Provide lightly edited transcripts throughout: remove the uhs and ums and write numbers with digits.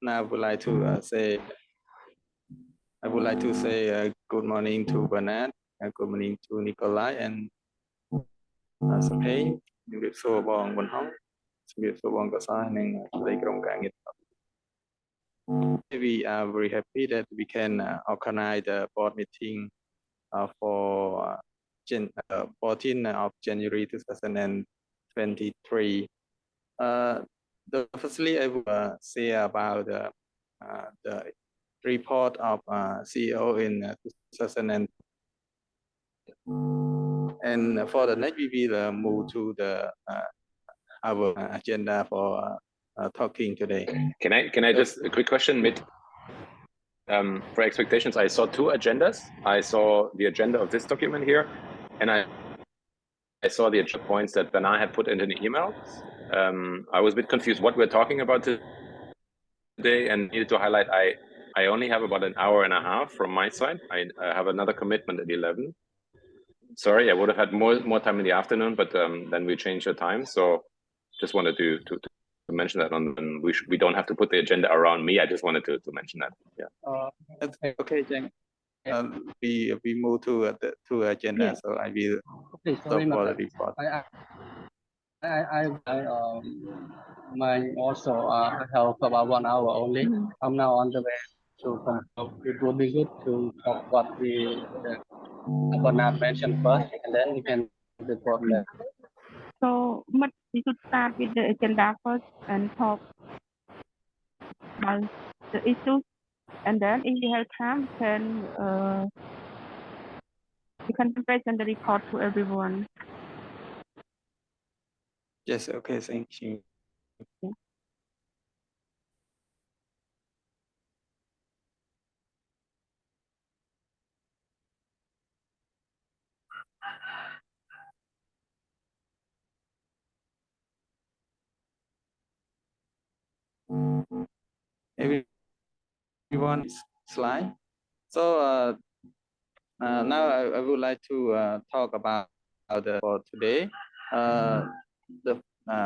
Now I would like to say good morning to Bernard, good morning to Nikolai and Sapay. ជំរាបសួរបងប៊ុនហុងជំរាបសួរបងកសានិងស្ដីក្រុមការងារ We are very happy that we can organize the board meeting for 14th of January 2023. Firstly, I will say about the report of CEO in 2000 and for the next we will move to the our agenda for talking today. Can I just a quick question for expectations? I saw two agendas. I saw the agenda of this document here, and I saw the points that Bernard had put into the email. I was a bit confused what we're talking about today, and needed to highlight I only have about an hour and a half from my side. I have another commitment at 11. Sorry, I would have had more time in the afternoon, but then we changed the time. So just wanted to mention that we don't have to put the agenda around me. I just wanted to mention that. Yeah. Okay, Jeng. We move to the agenda, yeah. So I will stop for the report. My also help about 1 hour only. I'm now on the way to come. It would be good to talk what we Bernard mentioned first, and then we can report that. So we should start with the agenda first and talk about the issues, and then if you have time, you can present the report to everyone. Yes, okay, thank you. Yeah. Everyone slide. So now I would like to talk about for today.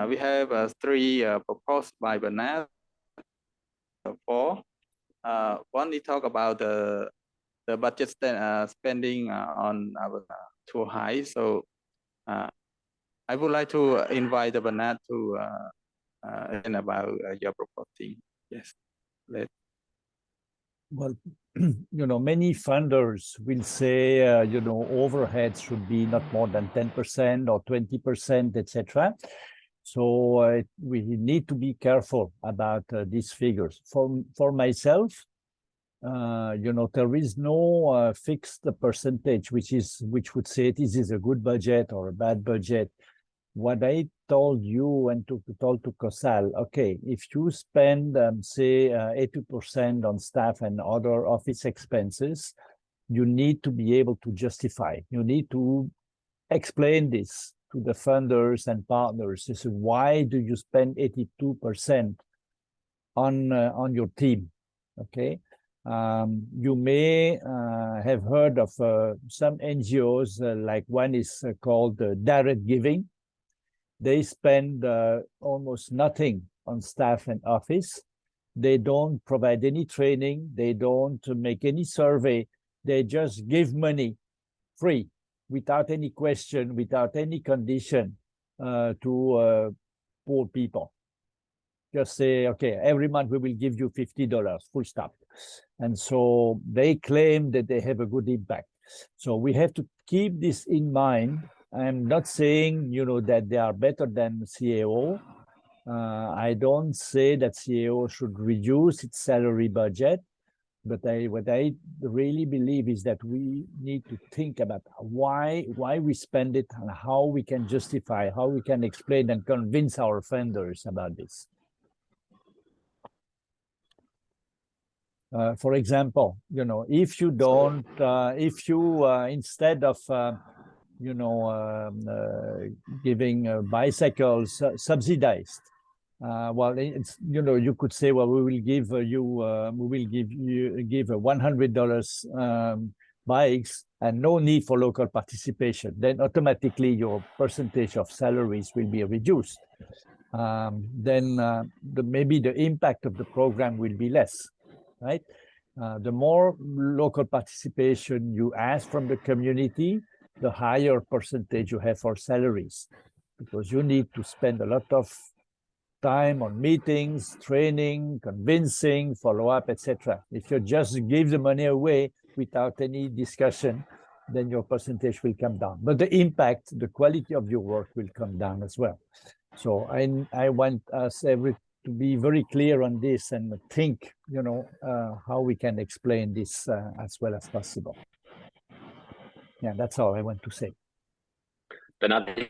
We have 3 proposed by Bernard. 4. One, we talk about the budget spending on our too high. So I would like to invite Bernard to and about your proposal. Yes. Well, many funders will say, overheads should be not more than 10% or 20%, etc. So we need to be careful about these figures. For myself, there is no fixed percentage which would say this is a good budget or a bad budget. What I told you and told to Kosal, okay, if you spend say 80% on staff and other office expenses, you need to be able to justify. You need to explain this to the funders and partners. This is why do you spend 82% on your team? Okay. You may have heard of some NGOs, like one is called direct giving. They spend almost nothing on staff and office. They don't provide any training. They don't make any survey. They just give money free, without any question, without any condition to poor people. Just say, okay, every month we will give you $50, full stop. And so they claim that they have a good impact. So we have to keep this in mind. I'm not saying, that they are better than CAO. I don't say that CAO should reduce its salary budget, but what I really believe is that we need to think about why we spend it and how we can justify, how we can explain and convince our vendors about this. For example, if you don't, instead of giving bicycles subsidized, well, it's, you could say, well, we will give give $100 bikes and no need for local participation. Then automatically your percentage of salaries will be reduced. then maybe the impact of the program will be less, right? The more local participation you ask from the community, the higher percentage you have for salaries, because you need to spend a lot of time on meetings, training, convincing, follow-up, etc. If you just give the money away without any discussion, then your percentage will come down. But the impact, the quality of your work will come down as well. So I want us to be very clear on this and think, how we can explain this as well as possible. Yeah, that's all I want to say. Bernard,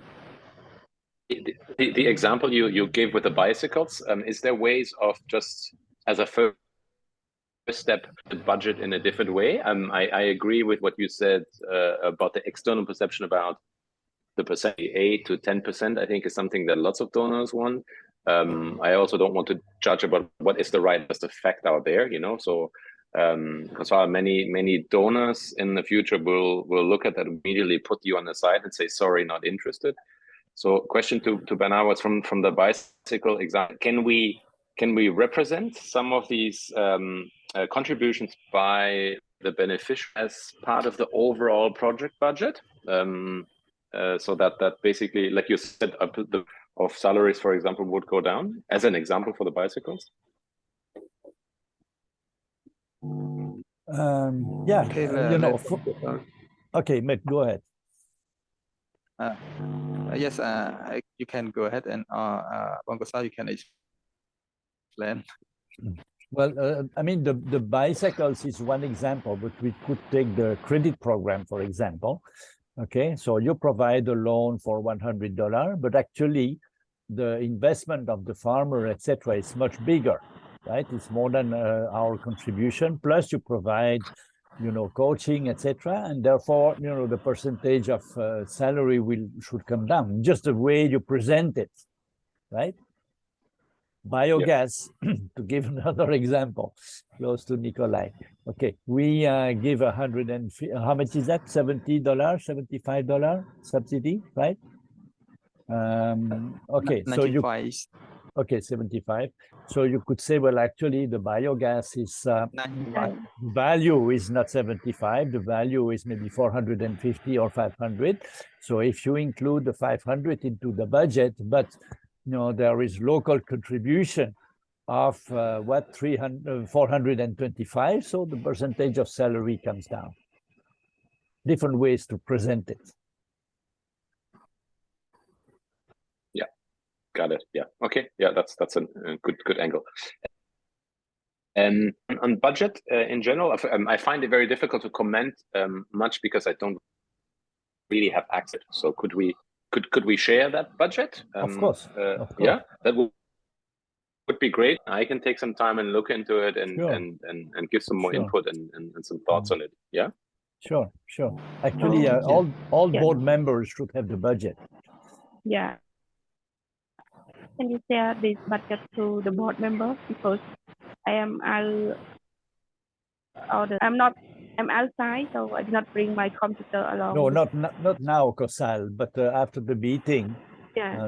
the example you gave with the bicycles, is there ways of just as a first step the budget in a different way? I agree with what you said about the external perception about the percent, 8 to 10%, I think is something that lots of donors want. I also don't want to judge about what is the right best effect out there, so because many donors in the future will look at that immediately, put you on the side and say, sorry, not interested. So question to Bernard was from the bicycle example, can we represent some of these contributions by the beneficiary as part of the overall project budget? So that basically, like you said, of salaries, for example, would go down as an example for the bicycles? Yeah, Okay, okay, Matt, go ahead. Yes, you can go ahead, and Bongosal, you can explain. Well, I mean, the bicycles is one example, but we could take the credit program, for example. Okay, so you provide a loan for $100, but actually the investment of the farmer, etc., is much bigger, right? It's more than our contribution. Plus, you provide, coaching, etc., and therefore, the percentage of salary should come down. Just the way you present it, right? Biogas, to give another example, close to Nikolai. Okay, we give how much is that? $70, $75 subsidy, right? Okay, 95. Okay, 75. So you could say, well, actually, the biogas is value is not 75. The value is maybe 450 or 500. So if you include the 500 into the budget, but there is local contribution of 425. So the percentage of salary comes down. Different ways to present it. Yeah, got it. Yeah. Okay. Yeah, that's a good angle. And on budget in general, I find it very difficult to comment much because I don't really have access. So could we share that budget? Of course. Yeah, that would be great. I can take some time and look into it and Sure. and give some more input and some thoughts on it. Yeah. Sure. Actually, all board members should have the budget. Yeah. Can you share this budget to the board members, because I'm outside, so I did not bring my computer along. No, not now, Kosal, but after the meeting,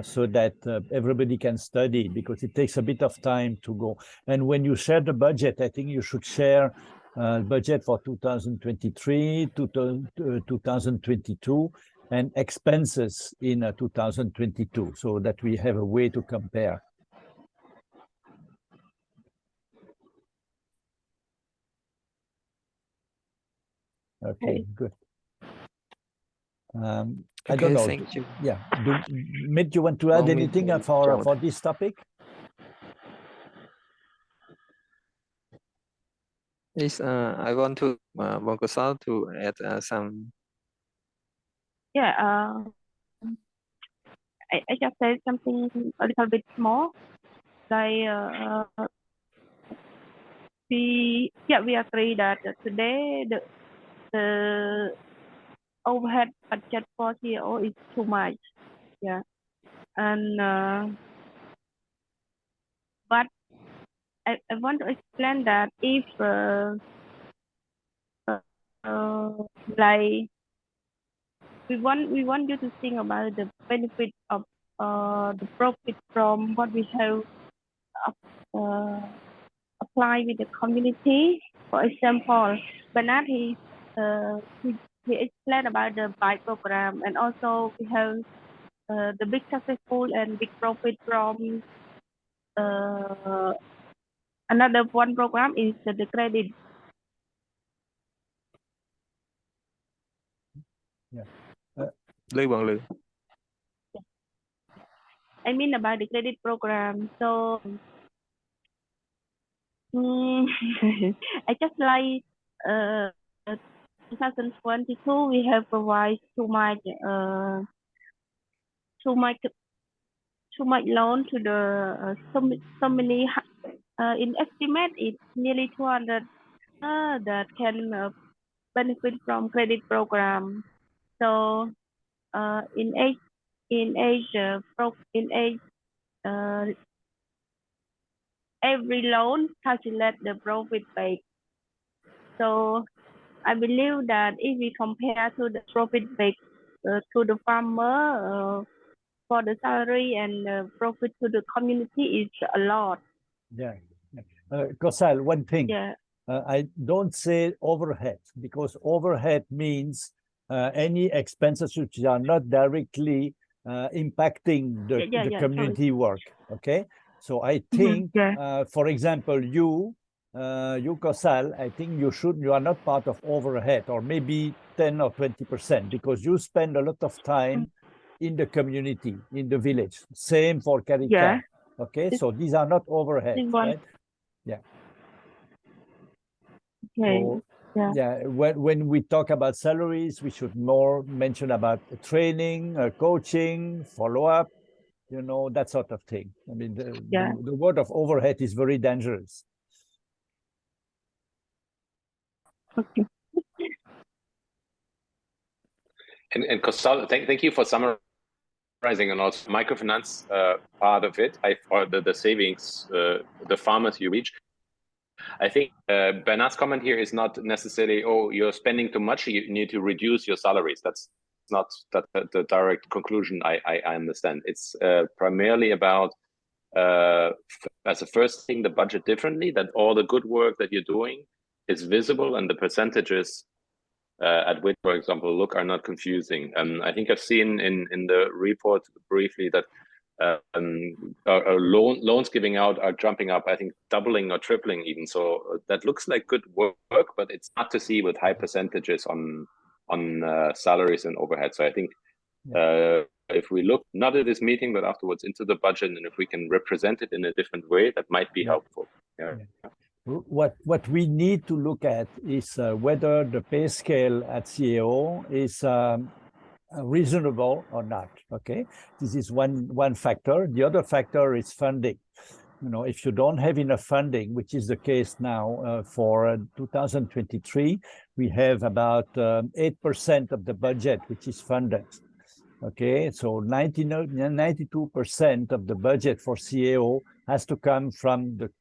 so that everybody can study, because it takes a bit of time to go. And when you share the budget, I think you should share budget for 2023, 2022, and expenses in 2022, so that we have a way to compare. Okay, good. I don't know. Thank you. Yeah. Mid, you want to add anything for this topic? Yes, I want to Bongosal to add some. Yeah. I just said something a little bit more. Like we agree that today the overhead budget for CAO is too much. Yeah, and but I want to explain that if like we want you to think about the benefit of the profit from what we have uh, applied with the community. For example, Bernard he explained about the BITE program, and also we have the big successful and big profit from another one program is the credit. Lư. I mean about the credit program. So I just like 2022 we have provided too much loan to the so many in estimate it's nearly 200 that can benefit from credit program. So in every loan calculate the profit base. So I believe that if we compare to the profit base to the farmer for the salary and profit to the community is a lot. Yeah. Kosal, one thing. Yeah. I don't say overhead, because overhead means any expenses which are not directly impacting the community work. Okay, so I think, for example, you Kosal, I think you are not part of overhead, or maybe 10 or 20%, because you spend a lot of time in the community, in the village. Same for Karika. Yeah. Okay, so these are not overhead, right? Yeah. Okay. So, yeah, when we talk about salaries, we should more mention about training, coaching, follow-up, you know, that sort of thing. I mean, the word of overhead is very dangerous. Okay. And Kosal, thank you for summarizing and also microfinance part of it, or the savings, the farmers you reach. I think Bernard's comment here is not necessarily, oh, you're spending too much, you need to reduce your salaries. That's not the direct conclusion I understand. It's primarily about, as a first thing, the budget differently, that all the good work that you're doing is visible and the percentages at which, for example, look are not confusing. I think I've seen in the report briefly that loans giving out are jumping up, I think doubling or tripling even. So that looks like good work, but it's not to see with high percentages on salaries and overhead. So I think if we look not at this meeting, but afterwards into the budget, and if we can represent it in a different way, that might be helpful. What we need to look at is whether the pay scale at CAO is reasonable or not. Okay, this is one factor. The other factor is funding. You know, if you don't have enough funding, which is the case now for 2023, we have about 8% of the budget which is funded. Okay, so 92% of the budget for CAO has to come from the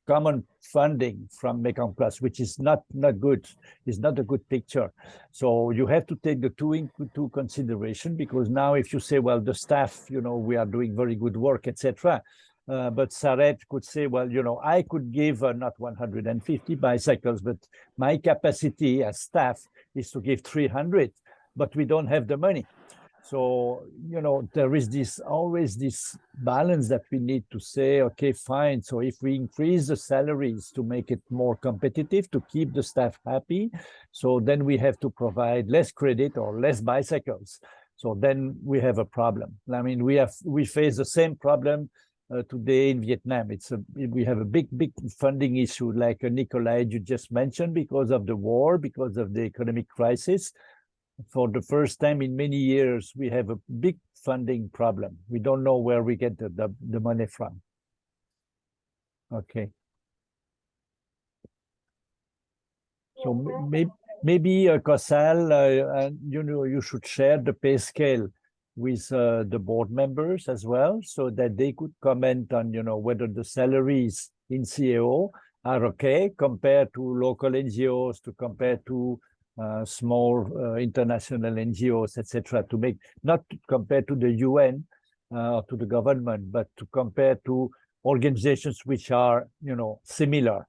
common funding from Mekong Plus, which is not good. It's not a good picture. So you have to take the two into consideration, because now if you say, well, the staff, you know, we are doing very good work, etc. But Saret could say, well, you know, I could give not 150 bicycles, but my capacity as staff is to give 300, but we don't have the money. So, you know, there is always this balance that we need to say, okay, fine. So if we increase the salaries to make it more competitive, to keep the staff happy, so then we have to provide less credit or less bicycles. So then we have a problem. I mean, we face the same problem today in Vietnam. We have a big funding issue, like Nikolai, you just mentioned, because of the war, because of the economic crisis. For the first time in many years, we have a big funding problem. We don't know where we get the money from. Okay. So maybe Kosal, you know, you should share the pay scale with the board members as well, so that they could comment on, you know, whether the salaries in CAO are okay compared to local NGOs, to compare to small international NGOs, etc., to make, not compared to the UN, to the government, but to compare to organizations which are, similar.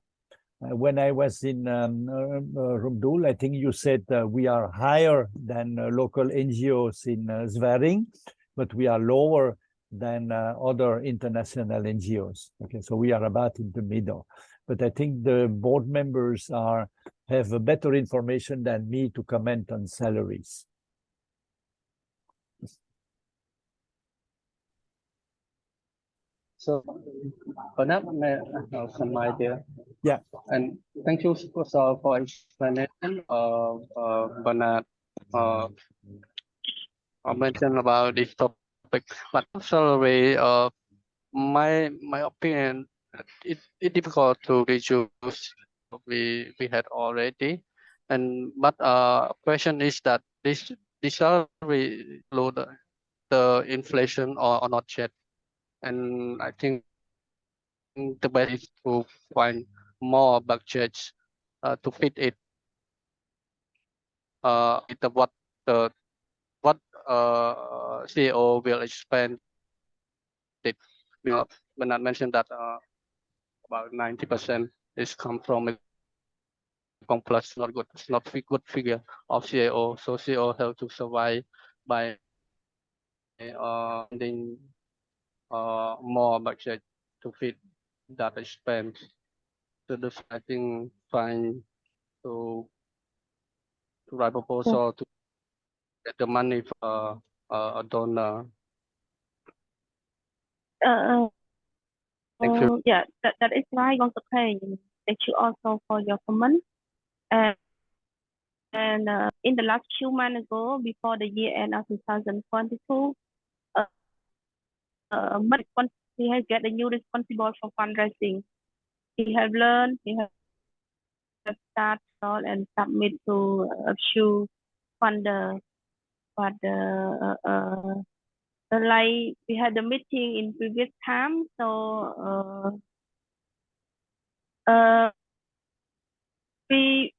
When I was in Rumdul, I think you said we are higher than local NGOs in Zwaring, but we are lower than other international NGOs. Okay, so we are about in the middle. But I think the board members have a better information than me to comment on salaries. So, Bernard, may I have some idea? Yeah. And thank you for explanation. Bernard mentioned about this topic, but salary. My opinion, it's difficult to reduce. We had already, but question is that this salary include the inflation or not yet, and I think the best is to find more budgets to fit it. What CEO will expand it. Bernard mentioned that about 90% is come from plus not good. It's not a good figure of CAO. So CAO have to survive by finding more budget to fit that expense. So this, I think, fine to write proposal to get the money for a donor. Thank you. Yeah, that is right, Dr. Payne. Thank you also for your comment. And in the last 2 months ago, before the year end of 2022, he has get a new responsible for fundraising. He have learned, he have started and submit to a few funder, but like we had a meeting in previous time, so we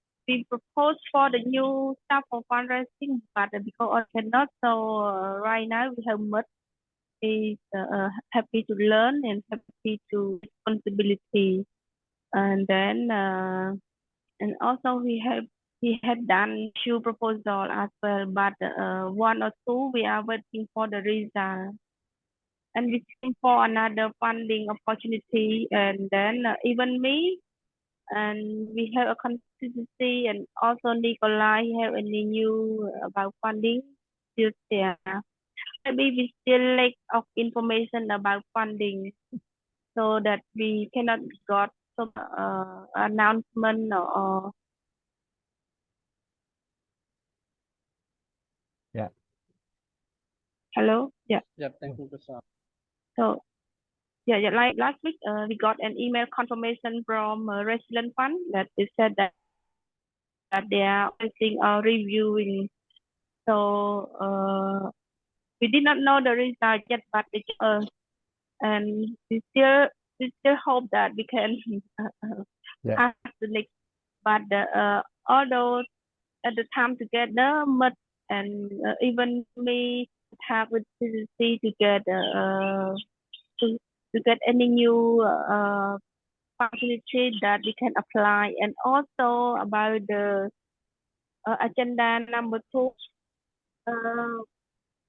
propose for the new staff for fundraising, but because I cannot, so right now we have much is happy to learn and happy to responsibility, and then and also we have done few proposal as well, but 1 or 2 we are waiting for the result, and we looking for another funding opportunity, and then even me, and we have a consistency, and also Nikolai have any new about funding still there. Maybe we still lack of information about funding, so that we cannot got some announcement or Yeah. Hello. Yeah. Yeah. Thank you, Professor. So yeah, like last week, we got an email confirmation from Resilient Fund that they said that they are reviewing. So we did not know the result yet, but it and we still hope that we can pass the next. But although at the time together, but and even me have with CCC together to get any new opportunity that we can apply, and also about the agenda number 2.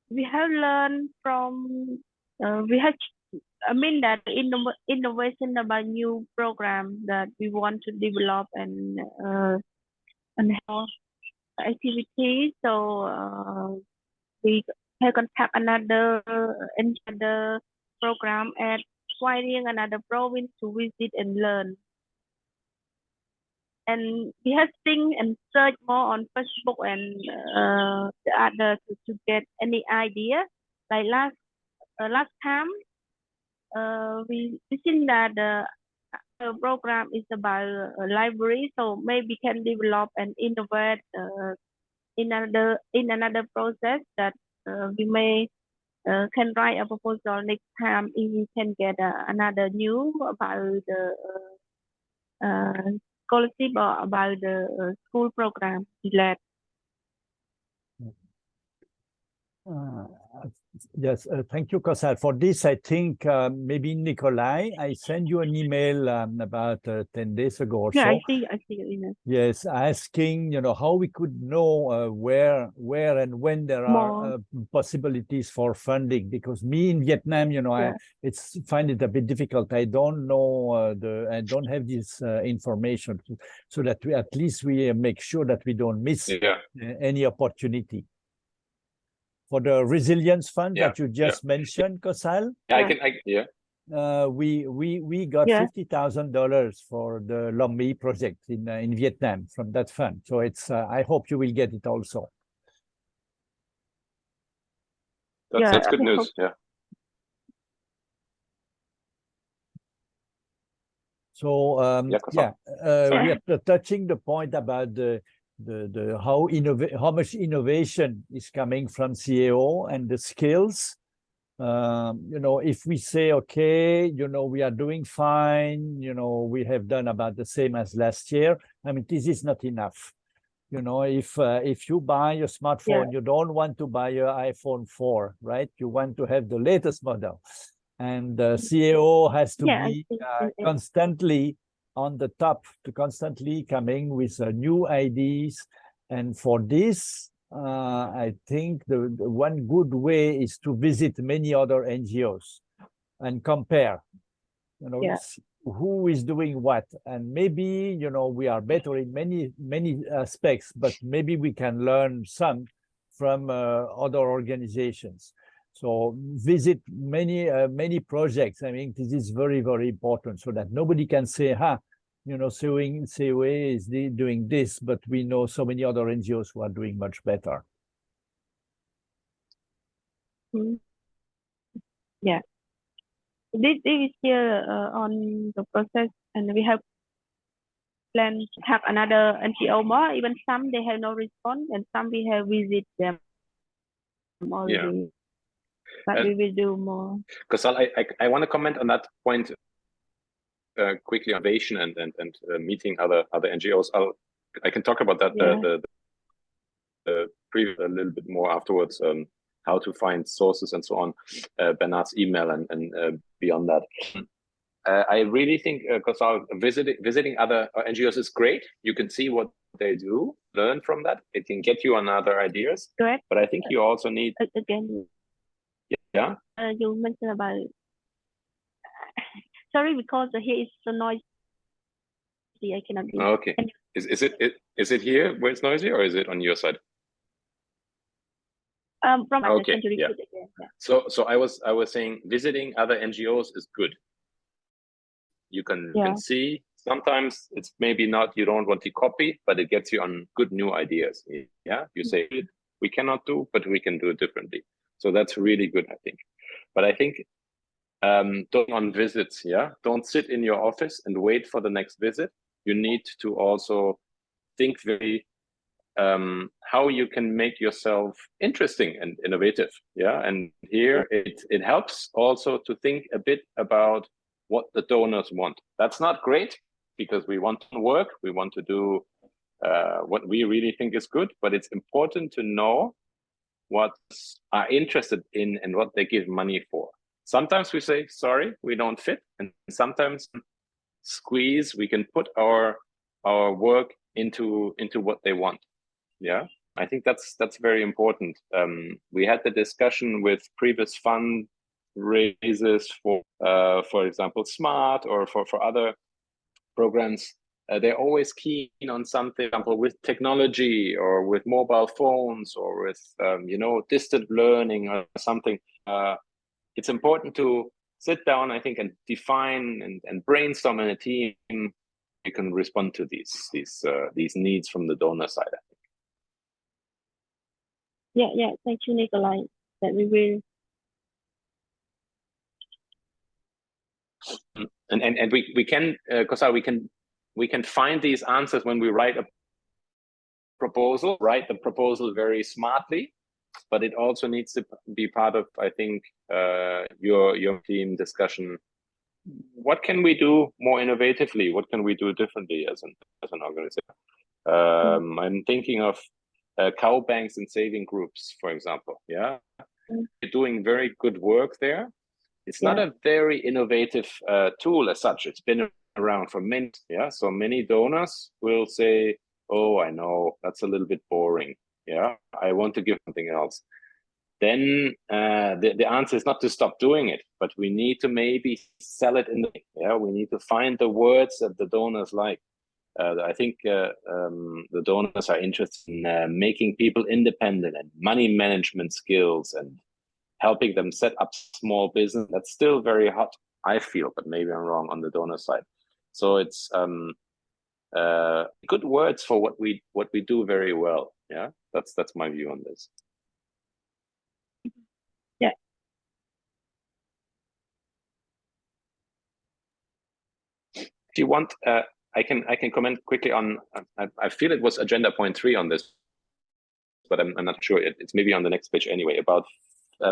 We have learned from we have that innovation about new program that we want to develop and have activities. So we have contact another program at acquiring another province to visit and learn. And we have seen and searched more on Facebook and the other to get any idea. Like last time, we seen that the program is about a library, so maybe can develop and innovate in another process that we may can write a proposal next time if we can get another new about the scholarship or about the school program led. Yes, thank you, Kosal. For this, I think maybe Nikolai, I sent you an email about 10 days ago or Yeah, so. I see your email. Yes, asking, how we could know where and when there are possibilities for funding. Because me in Vietnam, I find it a bit difficult. I don't know I don't have this information, so that we at least make sure that we don't miss any opportunity. For the resilience fund that you just mentioned, Kosal. We got $50,000 for the Long My project in Vietnam from that fund. So it's I hope you will get it also. That's good news. Yeah. So we are touching the point about how much innovation is coming from CAO and the skills. If we say, okay, we are doing fine, we have done about the same as last year. I mean, this is not enough. If you buy a smartphone, you don't want to buy your iPhone 4, right? You want to have the latest model. And CAO has to be constantly on the top, to constantly coming with new ideas. And for this, I think the one good way is to visit many other NGOs and compare, who is doing what. And maybe, we are better in many aspects, but maybe we can learn some from other organizations. So visit many projects. I mean, this is very, very important, so that nobody can say, CAO is doing this, but we know so many other NGOs who are doing much better. Yeah. This is here on the process, and we have planned to have another NGO more. Even some they have no response, and some we have visit them already. But we will do more. Kosal, I want to comment on that point quickly. Innovation and meeting other NGOs. I can talk about that a little bit more afterwards. How to find sources and so on. Bernard's email and beyond that. I really think, Kosal, visiting other NGOs is great. You can see what they do, learn from that. It can get you on other ideas. Correct. But I think you also need again. Yeah. You mentioned about. Sorry, because here is so noisy. I cannot be. Okay. Is it here where it's noisy, or is it on your side? From okay. Yeah. So I was saying visiting other NGOs is good. You can see sometimes it's maybe not, you don't want to copy, but it gets you on good new ideas. Yeah. You say we cannot do, but we can do it differently. So that's really good, I think. But I think don't on visits. Yeah. Don't sit in your office and wait for the next visit. You need to also think very how you can make yourself interesting and innovative. Yeah. And here it helps also to think a bit about what the donors want. That's not great because we want to work, we want to do what we really think is good, but it's important to know what are interested in and what they give money for. Sometimes we say, sorry, we don't fit. And sometimes we can put our work into what they want. Yeah, I think that's very important. We had the discussion with previous fundraisers for example, SMART or for other programs. They're always keen on something, for example, with technology or with mobile phones or with distant learning or something. It's important to sit down, I think, and define and brainstorm in a team. You can respond to these needs from the donor side, I think. Yeah. Thank you, Nikolai. That we will. And we can, Kosal, we can find these answers when we write a proposal. Write the proposal very smartly, but it also needs to be part of, I think, your team discussion. What can we do more innovatively? What can we do differently as an organization? I'm thinking of CAO banks and saving groups, for example. Yeah, You're doing very good work there. It's not a very innovative tool as such. It's been around for many, so many donors will say, oh, I know, that's a little bit boring. Yeah, I want to give something else. Then the answer is not to stop doing it, but we need to maybe sell it in the, we need to find the words that the donors like. I think the donors are interested in making people independent and money management skills and helping them set up small business. That's still very hot, I feel, but maybe I'm wrong on the donor side. So it's good words for what we do very well. Yeah, that's my view on this. Yeah. If you want, I can comment quickly on. I feel it was agenda point 3 on this, but I'm not sure. It's maybe on the next page anyway, about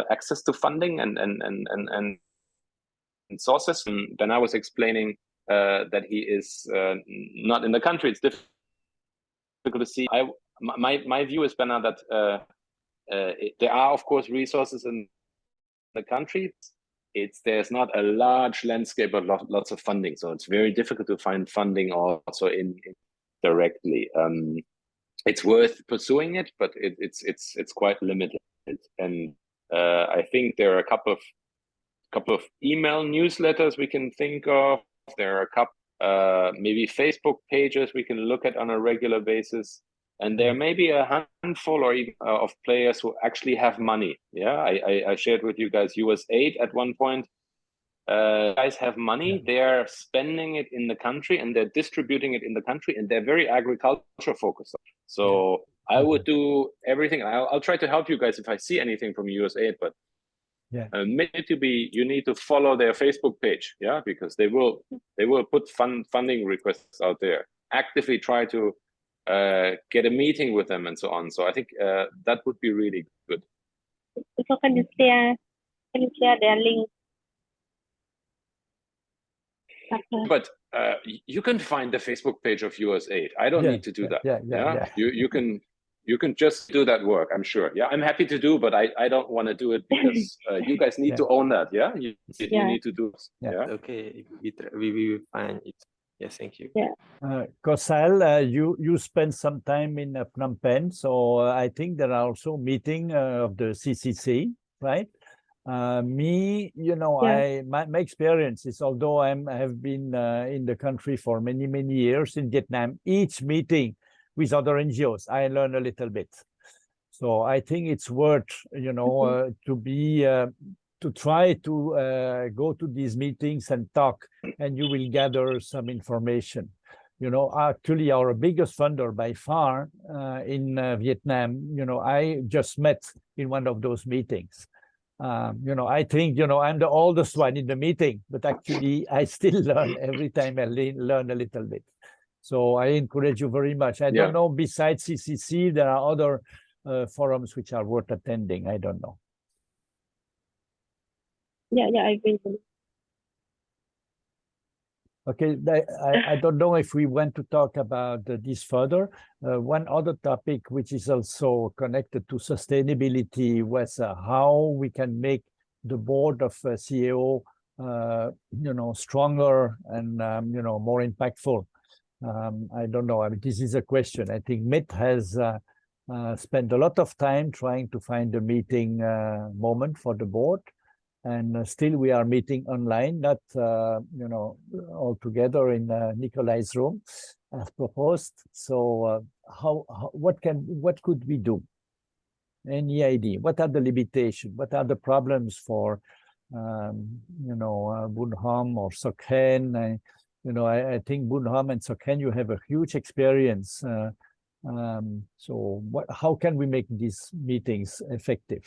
access to funding and sources. And then I was explaining that he is not in the country. It's difficult to see. My view is, Bernard, that there are of course resources in the country. There's not a large landscape of lots of funding, so it's very difficult to find funding also in directly. It's worth pursuing it, but it's quite limited. And I think there are a couple of email newsletters we can think of. There are a couple maybe Facebook pages we can look at on a regular basis. And there may be a handful or even of players who actually have money. Yeah, I shared with you guys US8 at one point. Guys have money, they're spending it in the country and they're distributing it in the country, and they're very agriculture focused. So I would do everything. I'll try to help you guys if I see anything from US8, but you need to follow their Facebook page, because they will put funding requests out there. Actively try to get a meeting with them and so on. So I think that would be really good. So can you share their link? But you can find the Facebook page of US8. I don't need to do that. You can just do that work, I'm sure. Yeah, I'm happy to do, but I don't want to do it because you guys need to own that. Yeah, you need to do. Okay, we will find it. Yes, thank you. Kosal, you spent some time in Phnom Penh, so I think there are also meeting of the CCC, right? Me, my experience is, although I have been in the country for many years in Vietnam, each meeting with other NGOs, I learn a little bit. So I think it's worth, to try to go to these meetings and talk, and you will gather some information. Actually, our biggest funder by far in Vietnam, I just met in one of those meetings. I think, I'm the oldest one in the meeting, but actually I still learn every time I learn a little bit. So I encourage you very much. I don't know, besides CCC, there are other forums which are worth attending. I don't know. Yeah, I agree. Okay, I don't know if we want to talk about this further. One other topic which is also connected to sustainability was how we can make the board of CAO, stronger and more impactful. I don't know. I mean, this is a question. I think Mitt has spent a lot of time trying to find a meeting moment for the board. And still we are meeting online, not all together in Nikolai's room as proposed. So what could we do? Any idea? What are the limitations? What are the problems for Bun Ham or Sok Hen? I think Bun Ham and Sok Hen, you have a huge experience. So how can we make these meetings effective?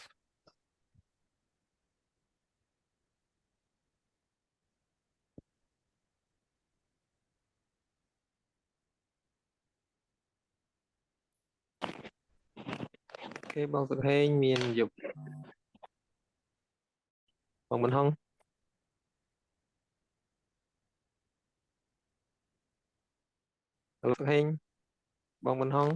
Okay,បងសុខេងមានយកបងមិនហងលោកសុខេងបងមិនហង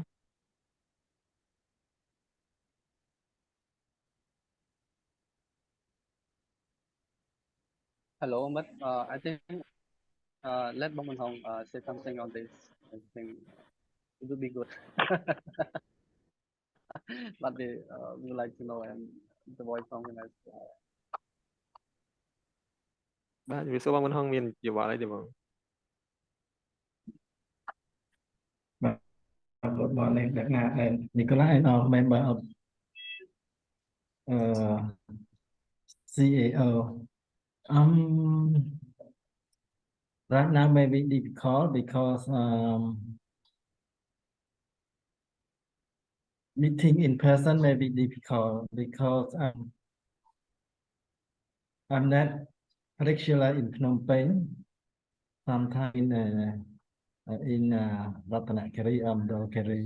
Hello, but I think let Bong Hong say something on this. I think it would be good. But we would like to know and the voice from him as well. បាទជំរាបសួរបនហងមានយោបល់អីទេបង Good morning, and Nicola and all member of CAO. Right now may be difficult because meeting in person may be difficult because I'm not regular in Phnom Penh. Sometimes in Ratanakiri, Amdolkiri.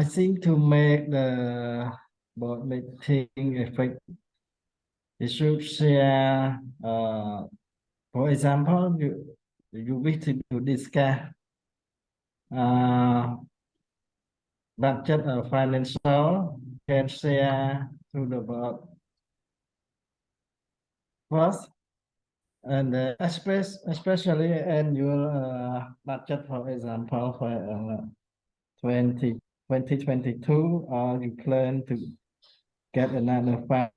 I think to make the board meeting effective, you should share. For example, you wish to discuss budget or financial, can share to the board first, and especially annual budget, for example, for 2022, you plan to get another fund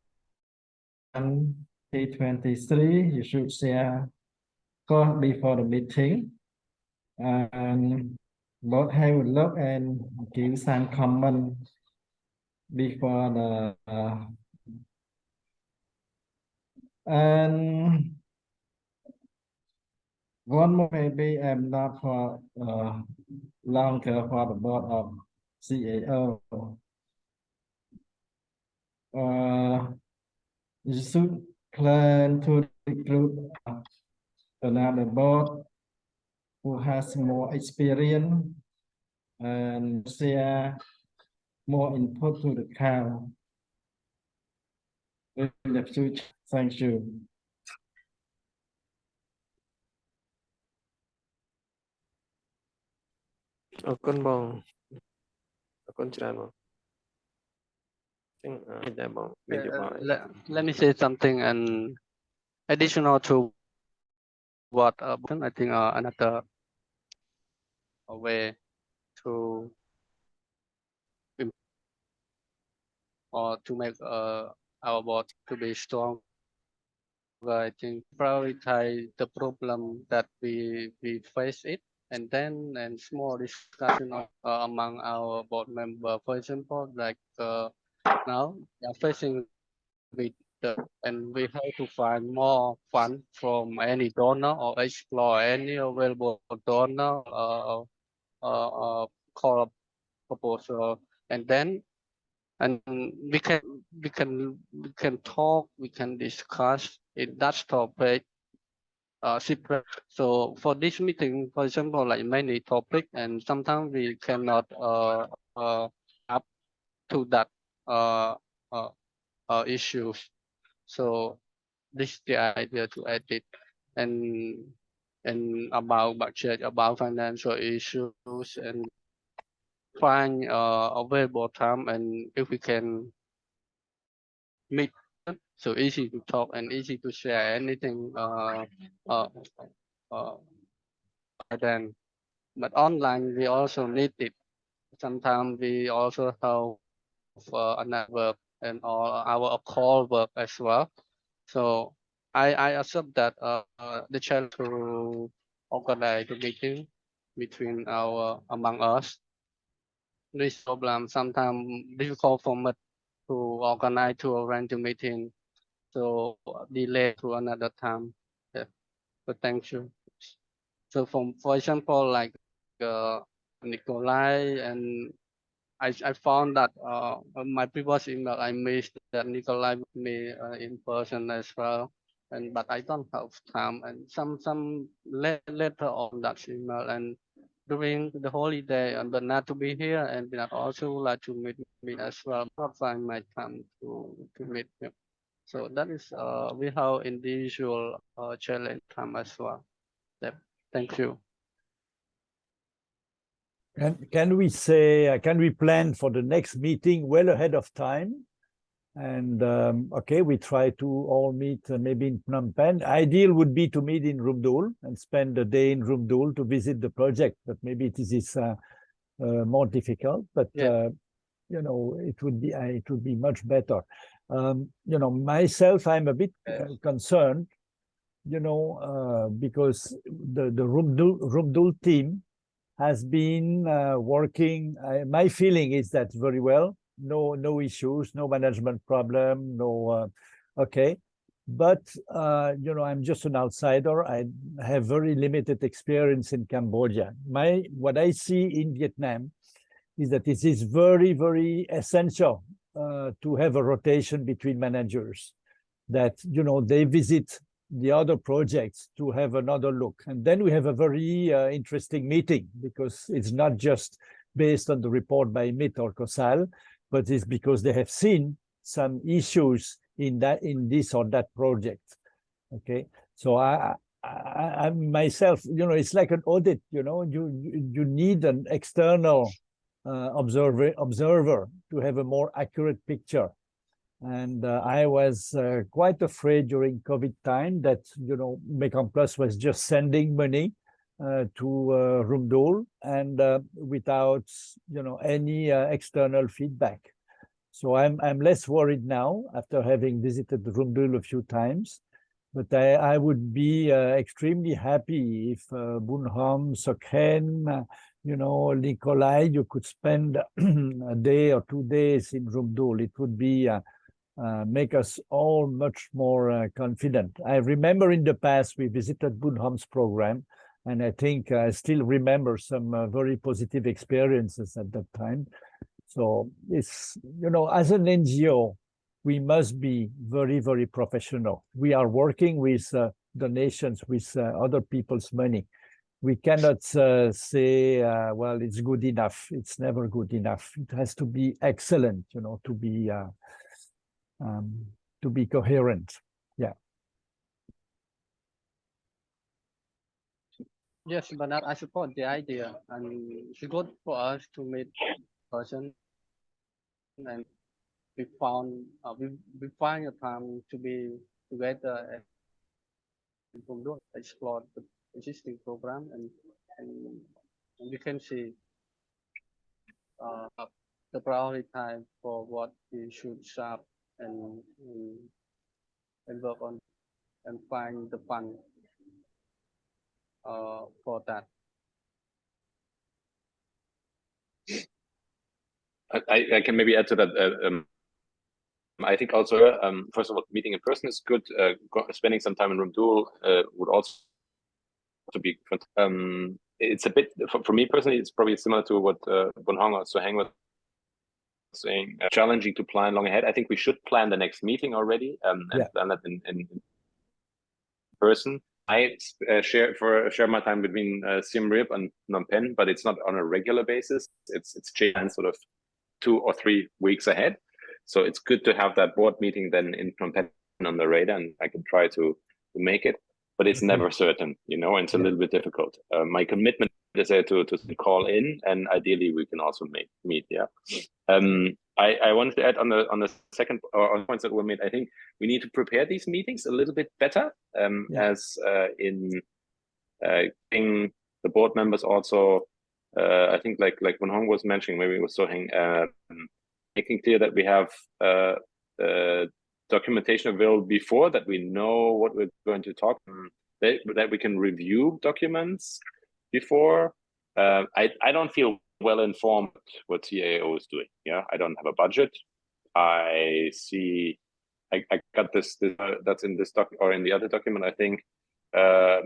2023, you should share cost before the meeting, and both have a look and give some comment before the and one more maybe I'm not for longer for the board of CAO. You should plan to recruit another board who has more experience and share more input to the CAO in the future. Thank you. អរគុណបងអរគុណច្រើនបងចឹងតែបងមានយោបល់អី Let me say something and additional to what I think another way to or to make our board to be strong. I think prioritize the problem that we face it, and then small discussion among our board member. For example, like now we are facing with and we have to find more funds from any donor or explore any available donor call proposal, and then we can talk, we can discuss in that topic separate. So for this meeting, for example, like many topic, and sometimes we cannot up to that issues. So this is the idea to edit and about budget, about financial issues, and find available time, and if we can meet, so easy to talk and easy to share anything then. But online we also need it. Sometimes we also have another work and all our call work as well. So I accept that the challenge to organize the meeting between among us. This problem sometimes difficult for me to organize, to arrange a meeting, so delay to another time. Yeah. But thank you. So for example, like Nikolai, and I found that my previous email I missed that Nikolai with me in person as well, and but I don't have time, and some later on that email, and during the holiday, and but not to be here, and not also like to meet me as well. Not find my time to meet him. So that is we have individual challenge time as well. Yep. Thank you. Can we say, can we plan for the next meeting well ahead of time? And okay, we try to all meet maybe in Phnom Penh. Ideal would be to meet in Rumdul and spend a day in Rumdul to visit the project, but maybe it is more difficult. But you know, it would be much better. You know, myself, I'm a bit concerned, you know, because the Rumdul team has been working. My feeling is that very well. No issues, no management problem, no. Okay, but you know, I'm just an outsider. I have very limited experience in Cambodia. What I see in Vietnam is that it is very essential to have a rotation between managers, that, you know, they visit the other projects to have another look. And then we have a very interesting meeting, because it's not just based on the report by MIT or COSAL, but it's because they have seen some issues in this or that project. Okay, so I myself, you know, it's like an audit. You know, you need an external observer to have a more accurate picture. And I was quite afraid during COVID time that, you know, Mekong Plus was just sending money to Rumdul and without, you know, any external feedback. So I'm less worried now after having visited Rumdul a few times. But I would be extremely happy if Bun Hom, Sokhen, you know, Nikolai, you could spend a day or 2 days in Rumdul. It would be make us all much more confident. I remember in the past we visited Bun Hom's program, and I think I still remember some very positive experiences at that time. So it's, you know, as an NGO, we must be very professional. We are working with donations, with other people's money. We cannot say, well, it's good enough. It's never good enough. It has to be excellent, you know, to be coherent. Yeah. Yes, but I support the idea, and it's good for us to meet person, and we find a time to be together and explore the existing program, and we can see the priority time for what we should sharp and work on and find the fund for that. I can maybe add to that. I think also, first of all, meeting in person is good. Spending some time in Rumdul would also be. It's a bit for me personally. It's probably similar to what Bun Hong or Soheng was saying. Challenging to plan long ahead. I think we should plan the next meeting already and plan that in person. I share my time between Siem Reap and Phnom Penh, but it's not on a regular basis. It's changed sort of 2 or 3 weeks ahead. So it's good to have that board meeting then in Phnom Penh on the radar, and I can try to make it, but it's never certain, you know, and it's a little bit difficult. My commitment is to call in, and ideally we can also meet. Yeah. I wanted to add on the second or on points that were made. I think we need to prepare these meetings a little bit better, as in getting the board members also. I think like when Hong was mentioning, maybe it was Soheng, making clear that we have documentation available before, that we know what we're going to talk, that we can review documents before. I don't feel well informed what CAO is doing. Yeah, I don't have a budget. I see. I got this that's in this doc or in the other document. I think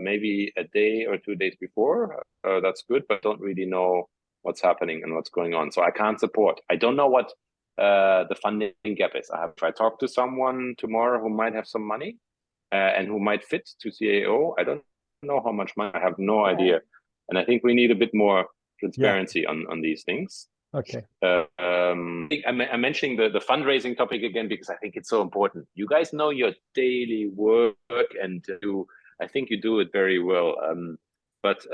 maybe a day or 2 days before. That's good, but don't really know what's happening and what's going on. So I can't support. I don't know what the funding gap is. I have tried to talk to someone tomorrow who might have some money and who might fit to CAO. I don't know how much money. I have no idea. And I think we need a bit more transparency on these things. Okay. I'm mentioning the fundraising topic again because I think it's so important. You guys know your daily work, and I think you do it very well. But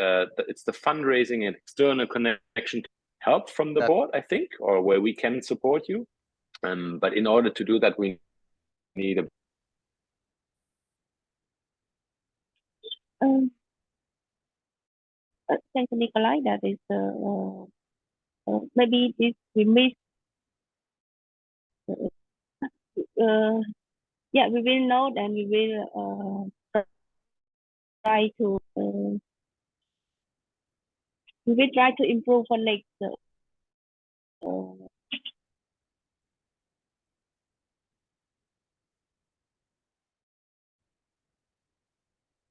it's the fundraising and external connection help from the board, I think, or where we can support you. But in order to do that, we need a thank you, Nikolai. That is maybe this we missed. Yeah, we will note and we will try to improve for next.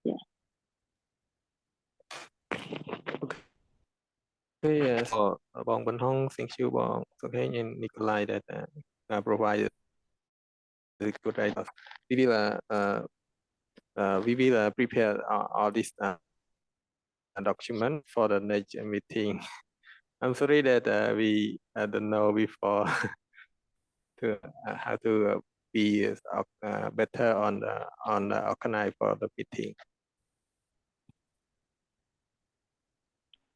Yeah. Okay, so Bong Ban Hong, thank you, Bong. Okay, and Nikolai that provided the good ideas. We will prepare all this document for the next meeting. I'm sorry that we don't know before to how to be better on the organize for the meeting.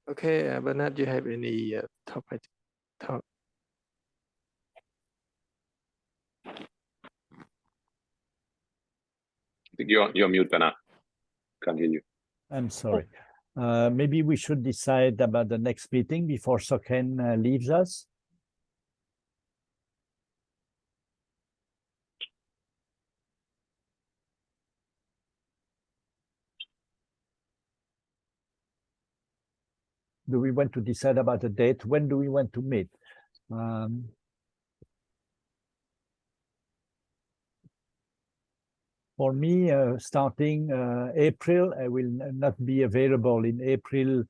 Okay, Bernard, do you have any topic? You're mute, Bernard. Can't hear you. I'm sorry. Maybe we should decide about the next meeting before Sokhen leaves us. Do we want to decide about a date? When do we want to meet? For me, starting April, I will not be available in April,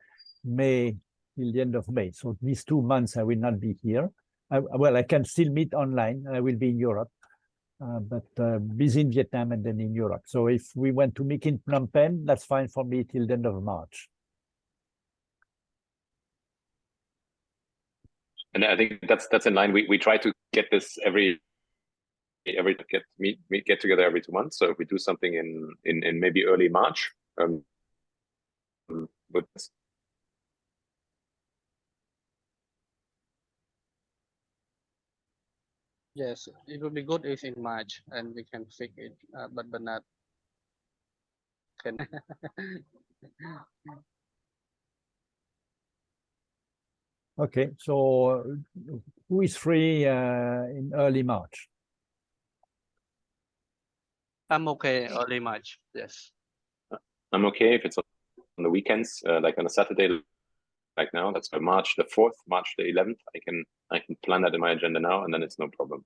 May, till the end of May. So these 2 months, I will not be here. Well, I can still meet online. I will be in Europe, but busy in Vietnam and then in Europe. So if we want to meet in Phnom Penh, that's fine for me till the end of March. And I think that's in line. We try to get this get together every 2 months. So if we do something in maybe early March, but Yes, it would be good if in March and we can fix it, but not can. Okay, so who is free in early March? I'm okay early March. Yes. I'm okay if it's on the weekends, like on a Saturday, like now. That's March the 4th, March the 11th. I can plan that in my agenda now, and then it's no problem.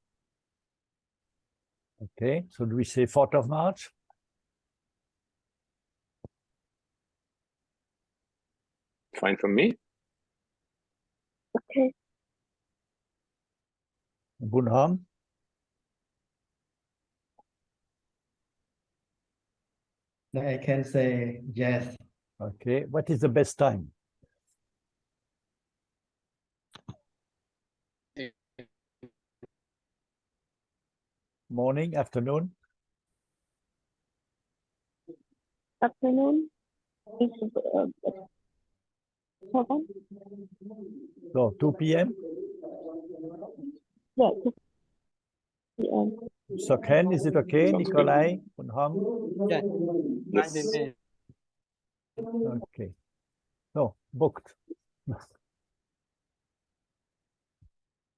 Okay, so do we say 4th of March? Fine for me. Okay. Bun Hong? I can say yes. Okay, what is the best time? Morning, afternoon? Afternoon. So 2 p.m.? Yeah, 2 p.m. Sokhen, is it okay? Sounds Nikolai, Bun Hong? Yeah. This, Okay. No, booked.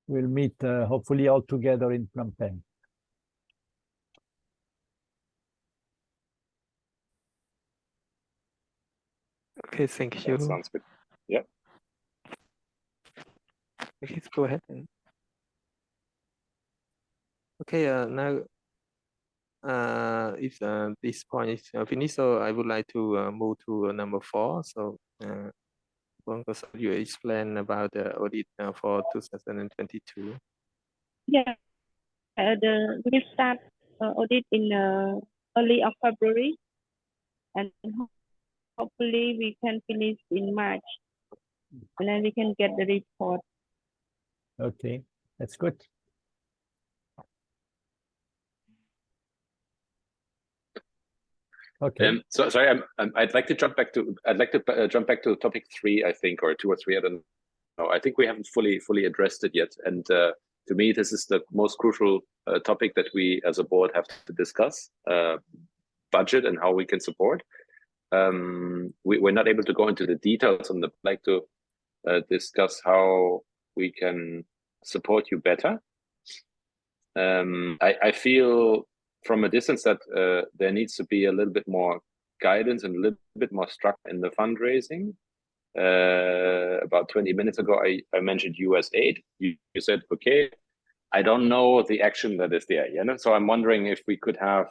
We'll meet hopefully all together in Phnom Penh. Okay, thank you. that sounds good. Yeah. Okay, go ahead. Okay, now if this point is finished, so I would like to move to number 4. So, you explain about the audit for 2022. Yeah, we will start audit in early of February, and hopefully we can finish in March, and then we can get the report. Okay, that's good. Okay. So sorry, I'd like to jump back to topic 3, I think, or 2 or 3. I don't know. I think we haven't fully addressed it yet. And to me, this is the most crucial topic that we as a board have to discuss, budget and how we can support. We're not able to go into the details and I'd like to discuss how we can support you better. I feel from a distance that there needs to be a little bit more guidance and a little bit more structure in the fundraising. About 20 minutes ago, I mentioned US aid. You said, okay, I don't know the action that is there, you know? So I'm wondering if we could have,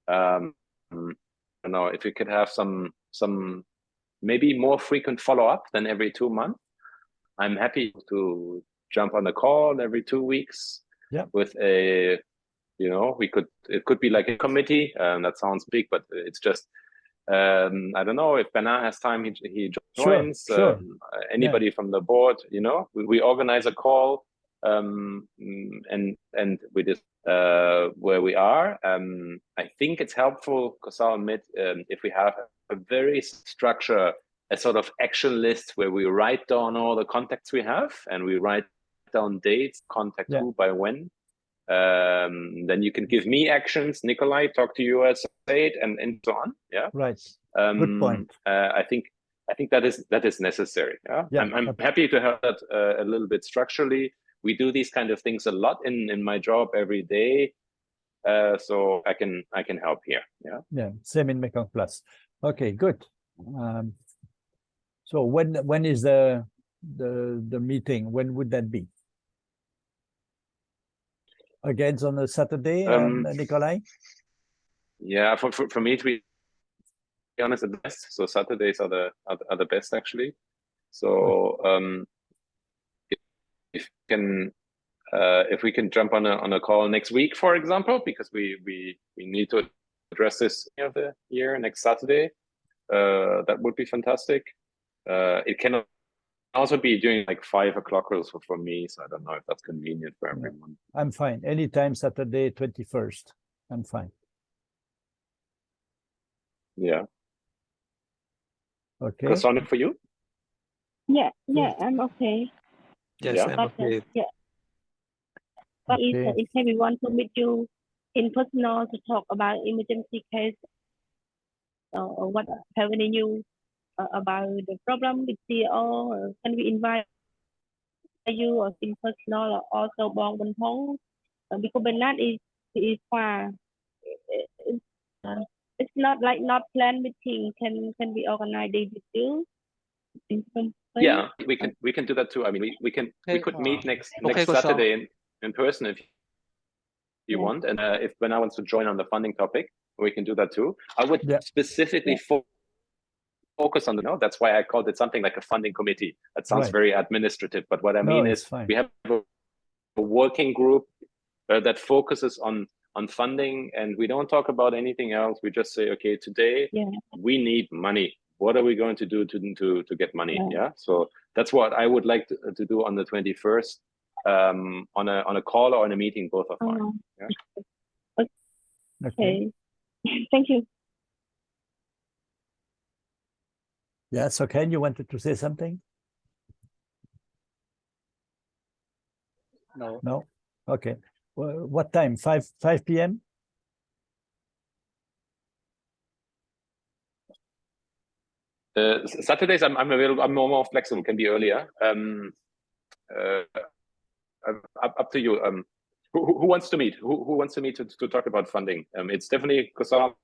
if we could have some maybe more frequent follow-up than every 2 months. I'm happy to jump on a call every 2 weeks. Yeah. With a, it could be like a committee. That sounds big, but it's just, I don't know if Bernard has time, he joins. Sure. Anybody from the board, we organize a call, and we just where we are. I think it's helpful, Kosal and Mit, if we have a very structure, a sort of action list where we write down all the contacts we have and we write down dates, contact who by when. Then you can give me actions, Nikolai, talk to US aid and so on. Yeah. Right. Good point. I think that is necessary. Yeah. I'm happy to have that a little bit structurally. We do these kind of things a lot in my job every day. So I can help here. Yeah. Yeah. Same in Mekong Plus. Okay, good. So when is the meeting? When would that be? Again on a Saturday, Nikolai? Yeah, for me to be honest, the best. So Saturdays are the best actually. So if we can jump on a call next week, for example, because we need to address this of the year next Saturday, that would be fantastic. It can also be doing like 5 o'clock also for me, so I don't know if that's convenient for everyone. I'm fine. Anytime Saturday 21st, I'm fine. Yeah. Okay. Kasonic for you? Yeah, I'm okay. Yes, I'm okay. Yeah. But if we want to meet you in personal to talk about emergency case or what happening you about the problem with CAO, or can we invite you or in personal or also Bong Bun Thong? Because Bernard is far. It's not like not planned meeting. Can we organize it with you? In some way? Yeah, we can do that too. I mean, we could meet next Saturday in person if you want, and if Bernard wants to join on the funding topic, we can do that too. I would specifically focus on that's why I called it something like a funding committee. That sounds very administrative, but what I mean is we have a working group that focuses on funding, and we don't talk about anything else. We just say, okay, today we need money. What are we going to do to get money? Yeah. So that's what I would like to do on the 21st, on a call or in a meeting, both are fine. Yeah. Okay. Thank you. Yeah, so Ken, you wanted to say something? No. No? Okay. Well, what time? 5 p.m.? Saturdays I'm available. I'm more flexible. Can be earlier. Up to you. Who wants to meet? Who wants to meet to talk about funding? It's definitely Kosal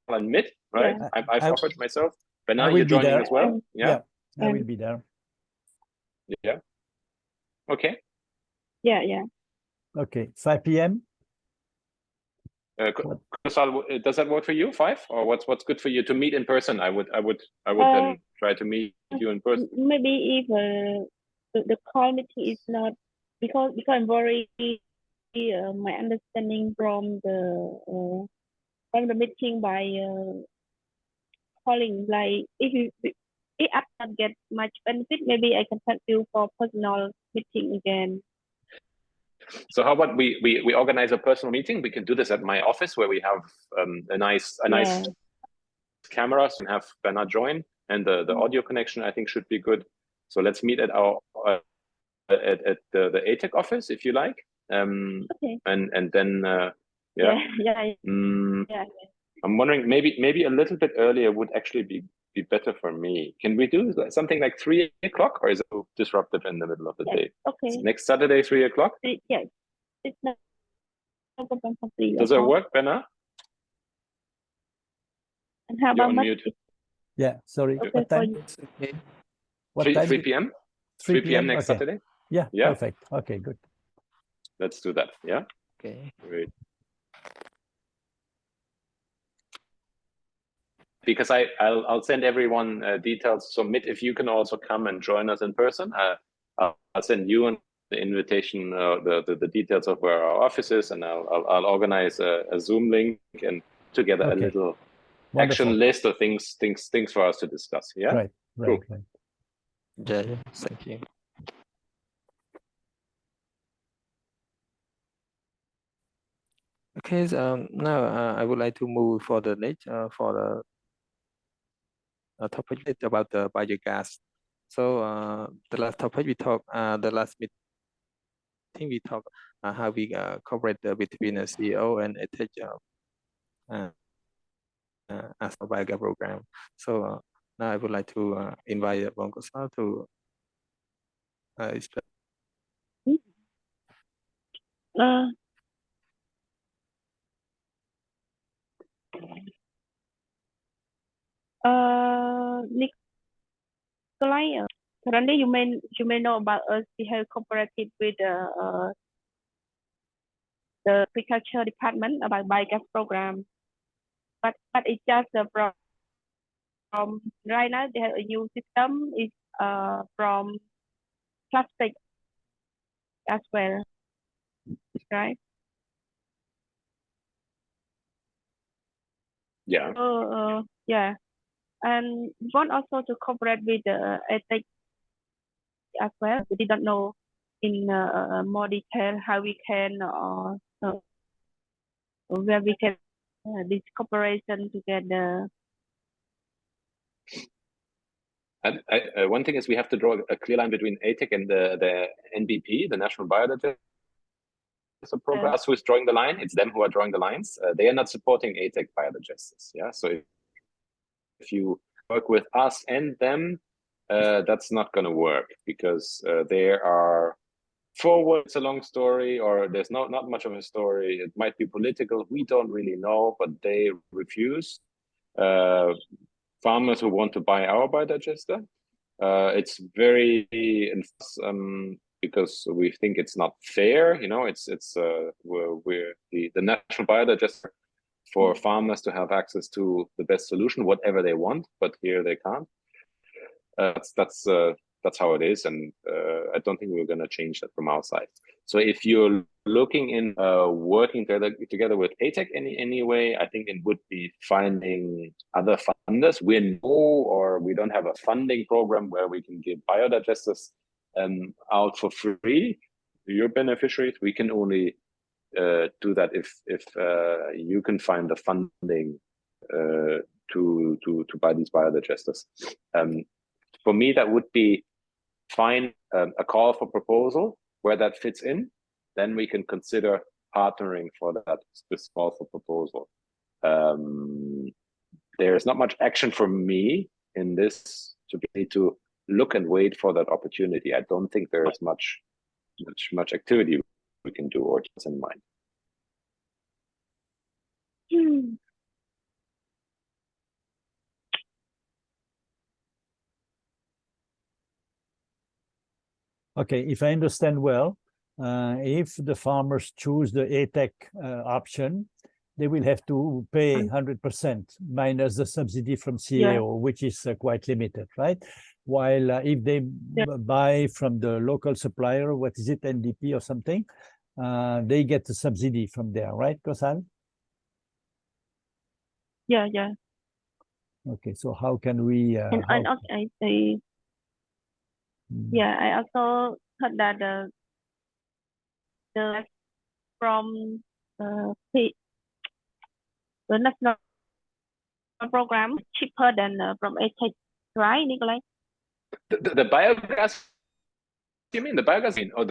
and Mit, right? Yeah. I've offered myself. Bernard, you're joining as well. Yeah, I will be there. Yeah. Okay. Yeah. Okay, 5 p.m. Kosal, does that work for you? 5, or what's good for you to meet in person? I would then try to meet you in person. Maybe if the call meeting is not because I'm very my understanding from the meeting by calling, like if I not get much benefit, maybe I can contact you for personal meeting again. So how about we organize a personal meeting? We can do this at my office where we have a nice cameras and have Bernard join, and the audio connection I think should be good. So let's meet at our at the ATEC office if you like. Okay. And then Yeah. I'm wondering maybe a little bit earlier would actually be better for me. Can we do something like 3 o'clock, or is it disruptive in the middle of the day? Okay. Next Saturday, 3 o'clock? Yes. It's not problem for 3 Does it o'clock. work, Benna? And how You're about on much? mute. Yeah, sorry. Okay What for time? you. It's okay. What 3 time? p.m. 3 3 p.m. next Okay. Saturday. Yeah, Yeah. perfect. Okay, good. Let's do that. Yeah. Okay. Great. Because I'll send everyone details. So Mitt, if you can also come and join us in person, I'll send you the invitation, the details of where our office is, and I'll organize a Zoom link and together a Okay. little Wonderful. action list of things for us to discuss. Yeah. Right. Cool. Yeah, thank you. Okay, so now I would like to move for the next for the topic about the biogas. So the last topic we talked, the last meeting we talked how we cooperate between the CEO and ATEC as a biogas program. So now I would like to invite Bongosal to explain. Nikolai, currently you may know about us. We have cooperated with the agriculture department about biogas program, but it's just from right now they have a new system is from plastic as well, right? Yeah. Yeah, and we want also to cooperate with the ATEC as well. We didn't know in more detail how we can where we can this cooperation together. And one thing is we have to draw a clear line between ATEC and the NBP, the National Biodiversity Program. Us who is drawing the line, it's them who are drawing the lines. They are not supporting ATEC biodigestis. Yeah, so if you work with us and them, that's not going to work because there are forward. It's a long story, or there's not much of a story. It might be political. We don't really know, but they refuse. Farmers who want to buy our biodigester. It's very because we think it's not fair. You know, we're the national biodigester for farmers to have access to the best solution, whatever they want, but here they can't. That's how it is, and I don't think we're going to change that from our side. So if you're looking in working together with ATEC any way, I think it would be finding other funders. We don't have a funding program where we can give biodigesters out for free to your beneficiaries. We can only do that if you can find the funding to buy these biodigesters. For me, that would be find a call for proposal where that fits in. Then we can consider partnering for that call for proposal. There is not much action for me in this to look and wait for that opportunity. I don't think there is much activity we can do or just in mind. Okay, if I understand well, if the farmers choose the ATEC option, they will have to pay 100% minus the subsidy from CAO, which is quite limited, right? While if they buy from the local supplier, what is it, NDP or something, they get the subsidy from there, right, Kosal? Yeah. Okay, so how can we? And I also heard that the from the national program cheaper than from ATEC, right, Nikolai? The biogas you mean the biogas? Or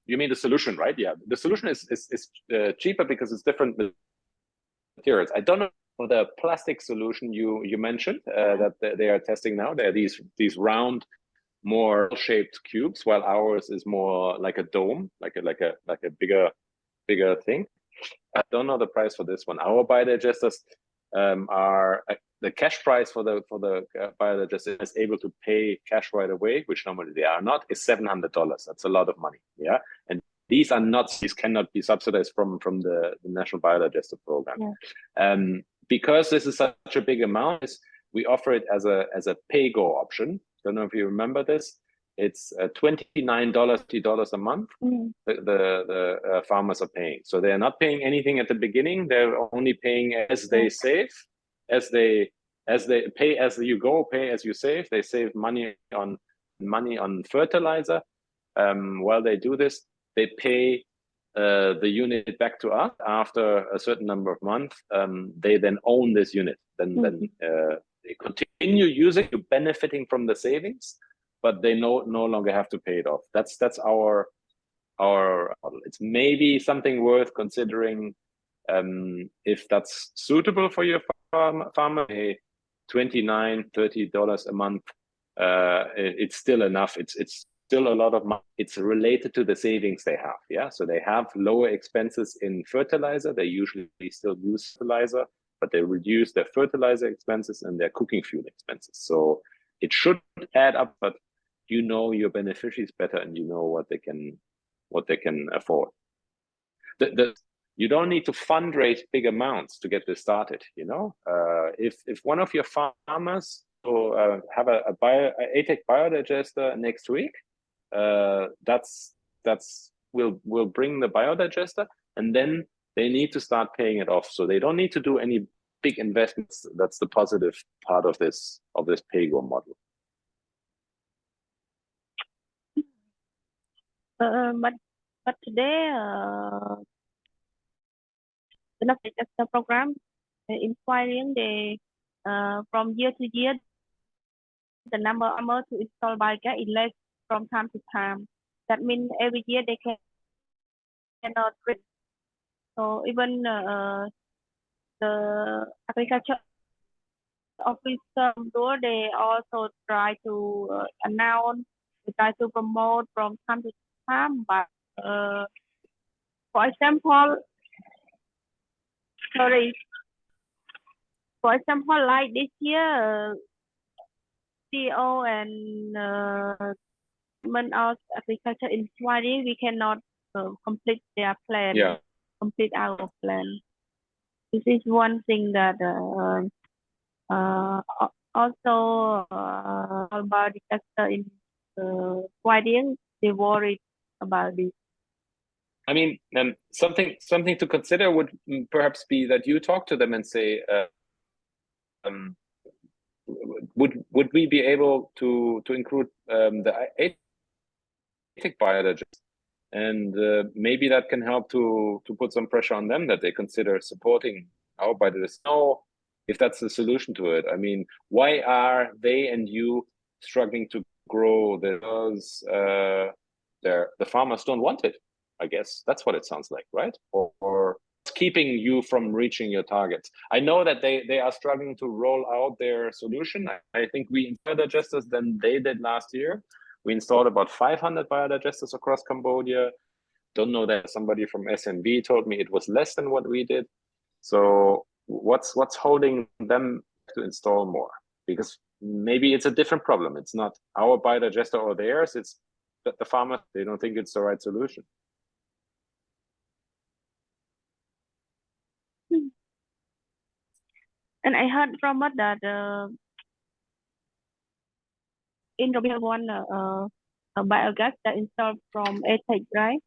you mean the solution, right? Yeah, the solution is cheaper because it's different materials. I don't know the plastic solution you mentioned that they are testing now. They're these round, more shaped cubes, while ours is more like a dome, like a bigger thing. I don't know the price for this one. Our biodigesters are the cash price for the biodigester is able to pay cash right away, which normally they are not, is $700. That's a lot of money. Yeah, and these cannot be subsidized from the National Biodigester Program. Yeah. Because this is such a big amount, we offer it as a pay-go option. Don't know if you remember this. It's $29 a month. The farmers are paying. So they're not paying anything at the beginning. They're only paying as they save, as they pay as you go, pay as you save. They save money on fertilizer. While they do this, they pay the unit back to us after a certain number of months. They then own this unit. Then they continue using, benefiting from the savings, but they no longer have to pay it off. That's our model. It's maybe something worth considering if that's suitable for your farmer. Pay $29, $30 a month. It's still enough. It's still a lot of money. It's related to the savings they have. Yeah, so they have lower expenses in fertilizer. They usually still use fertilizer, but they reduce their fertilizer expenses and their cooking fuel expenses. So it should add up, but you know your beneficiaries better and you know what they can afford. You don't need to fundraise big amounts to get this started. You know, if one of your farmers will have a ATEC biodigester next week, we'll bring the biodigester, and then they need to start paying it off. So they don't need to do any big investments. That's the positive part of this pay-go model. But today, the Auditor program inquiring from year to year, the number of farmers to install biogas is less from time to time. That means every year they cannot reach. So even the agriculture officer, they also try to announce, they try to promote from time to time. But for example, like this year, CAO and Department of Agriculture inquiry, we cannot complete their plan. Yeah. Complete our plan. This is one thing that also about the sector in inquiring, they worried about this. I mean, something to consider would perhaps be that you talk to them and say, would we be able to include the ATEC biodigester, and maybe that can help to put some pressure on them that they consider supporting our biodigester. Know if that's the solution to it. I mean, why are they and you struggling to grow? Because the farmers don't want it. I guess that's what it sounds like, right? Or keeping you from reaching your targets. I know that they are struggling to roll out their solution. I think we installed biodigesters than they did last year. We installed about 500 biodigesters across Cambodia. Don't know that somebody from SMB told me it was less than what we did. So what's holding them to install more? Because maybe it's a different problem. It's not our biodigester or theirs. It's that the farmers, they don't think it's the right solution. And I heard from it that in the we have one biogas that installed from ATEC, right?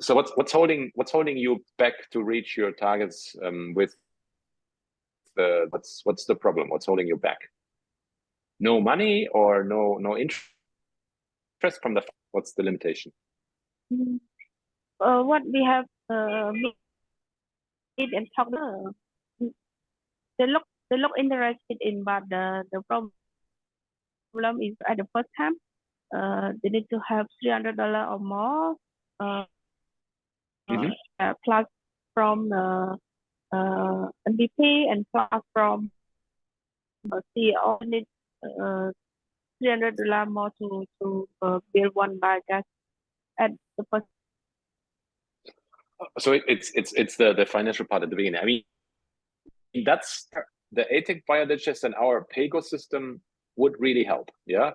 So what's holding you back to reach your targets with what's the problem? What's holding you back? No money or no interest from what's the limitation? What we have meet and talk look interested in, but the problem is at the first time, they need to have $300 or more, plus from NDP and plus from CAO need $300 more to build one biogas at the first. So it's the financial part at the beginning. I mean, that's the ATEC biodigest and our PAYGO system would really help, yeah,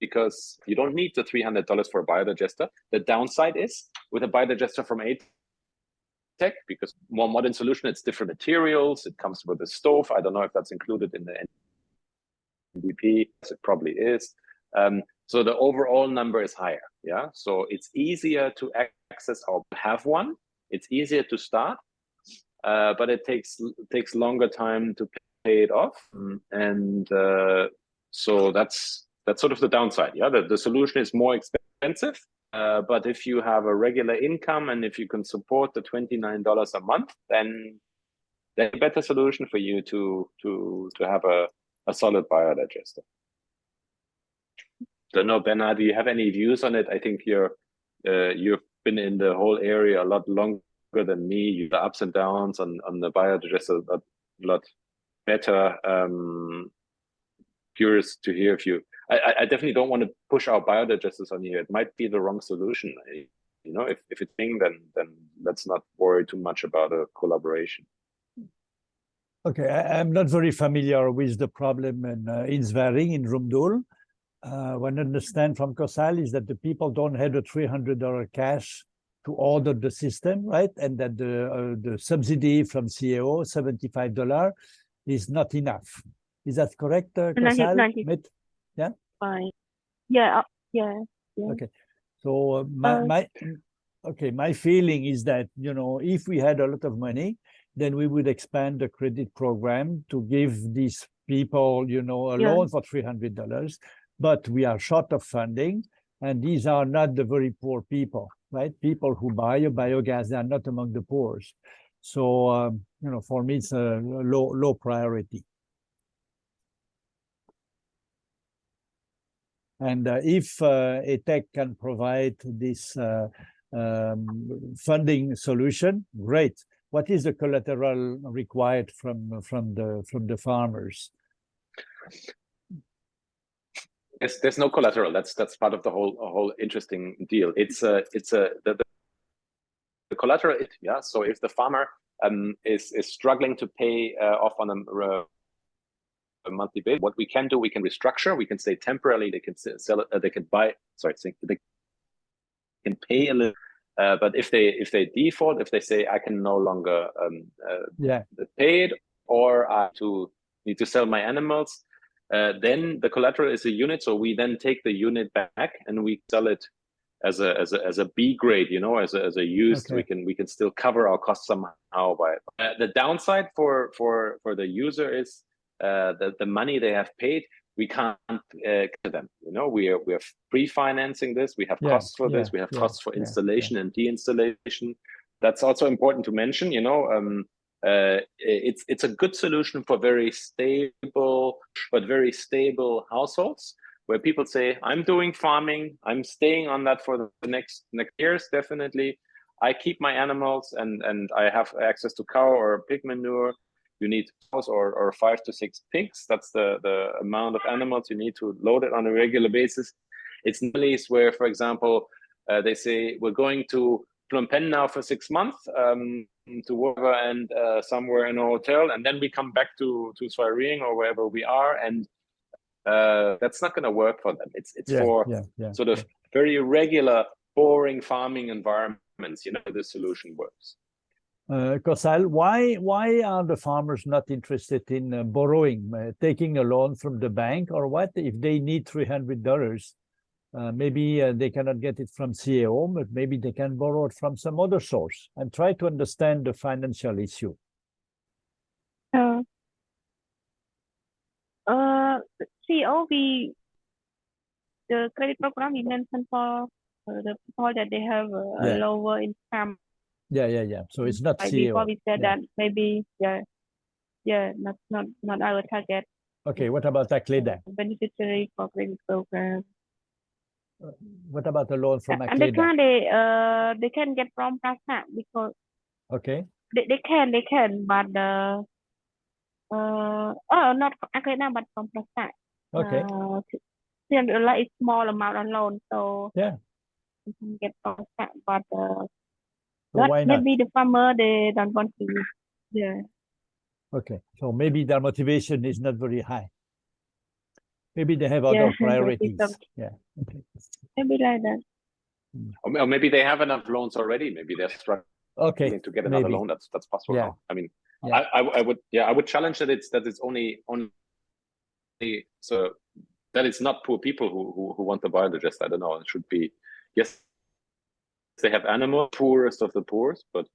because you don't need the $300 for a biodigester. The downside is with a biodigester from ATEC, because more modern solution, it's different materials. It comes with a stove. I don't know if that's included in the NDP. It probably is. So the overall number is higher. Yeah. So it's easier to access or have one. It's easier to start, but it takes longer time to pay it off. And so that's sort of the downside. Yeah. The solution is more expensive. But if you have a regular income and if you can support the $29 a month, then that's a better solution for you to have a solid biodigester. Don't know, Bernard, do you have any views on it? I think you've been in the whole area a lot longer than me. The ups and downs on the biodigester a lot better. Curious to hear if you. I definitely don't want to push our biodigesters on you. It might be the wrong solution. You know, if it's thing, then let's not worry too much about a collaboration. Okay, I'm not very familiar with the problem in Zwaring, in Rumdul. What I understand from COSAL is that the people don't have the $300 cash to order the system, right? And that the subsidy from CAO, $75, is not enough. Is that correct, COSAL? Yeah? Fine. Yeah. Okay. So my feeling is that, you know, if we had a lot of money, then we would expand the credit program to give these people, you know, a loan for $300. But we are short of funding, and these are not the very poor people, right? People who buy a biogas, they are not among the poor. So, you know, for me, it's a low priority. And if ATEC can provide this funding solution, great. What is the collateral required from the farmers? There's no collateral. That's part of the whole interesting deal. The collateral. Yeah. So if the farmer is struggling to pay off on a monthly basis, what we can do, we can restructure. We can say temporarily they can sell it. They can buy. Sorry, they can pay a little. But if they default, if they say I can no longer pay it, or I need to sell my animals. Then the collateral is a unit, so we then take the unit back and we sell it as a B grade, you know, as a used. Okay. We can still cover our costs somehow by it. The downside for the user is the money they have paid, we can't give them. You know, we are pre-financing this. We have costs for this. We have costs for installation and de-installation. That's also important to mention. You know. It's a good solution for very stable households where people say, I'm doing farming, I'm staying on that for the next years, definitely. I keep my animals and I have access to cow or pig manure. You need cows or 5 to 6 pigs. That's the amount of animals you need to load it on a regular basis. It's in place where, for example, they say we're going to Phnom Penh now for 6 months to work and somewhere in a hotel, and then we come back to Zwaring or wherever we are, and that's not going to work for them. It's for sort of very regular, boring farming environments. You know, this solution works. COSAL, why are the farmers not interested in borrowing, taking a loan from the bank, or what if they need $300? Maybe they cannot get it from CAO, but maybe they can borrow it from some other source, and try to understand the financial issue. CAO, the credit program we mentioned for the people that they have a lower income. Yeah. So it's not like CAO. before we said that maybe yeah, not our target Okay, what about Takleda? beneficiary for credit program. What about the loan from And they Takleda? can get from Prasat because Okay, they can, but not Akleda, but from Prasat. okay, $300 is small amount of loan, so yeah. you can get from Prasat, but So not why not? maybe the farmer they don't want to. Yeah. Okay, so maybe their motivation is not very high. Maybe they have Yeah, other priorities. Yeah. Okay. maybe like that. Or maybe they have enough loans already. Maybe they're struggling Okay. to get another maybe. loan. That's possible. Yeah. No? I mean, Yeah. I would challenge that it's only so that it's not poor people who want to buy the just. I don't know. It should be, yes, they have animal, poorest of the poorest, but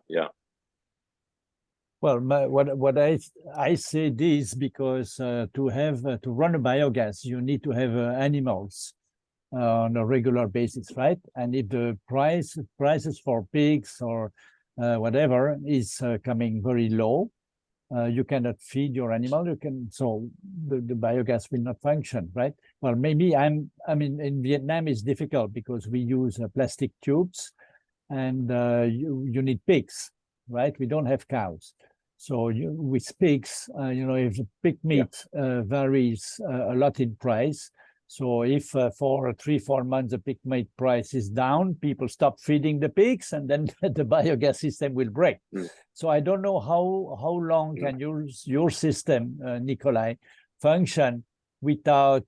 yeah. Well, what I say this because to run a biogas, you need to have animals on a regular basis, right? And if the prices for pigs or whatever is coming very low, you cannot feed your animal. So the biogas will not function, right? Well, maybe I mean, in Vietnam it's difficult because we use plastic tubes, and you need pigs, right? We don't have cows. So with pigs, if the pig meat varies a lot in price. So if for 3-4 months the pig meat price is down, people stop feeding the pigs, and then the biogas system will break. So I don't know how long can your system, Nikolai, function without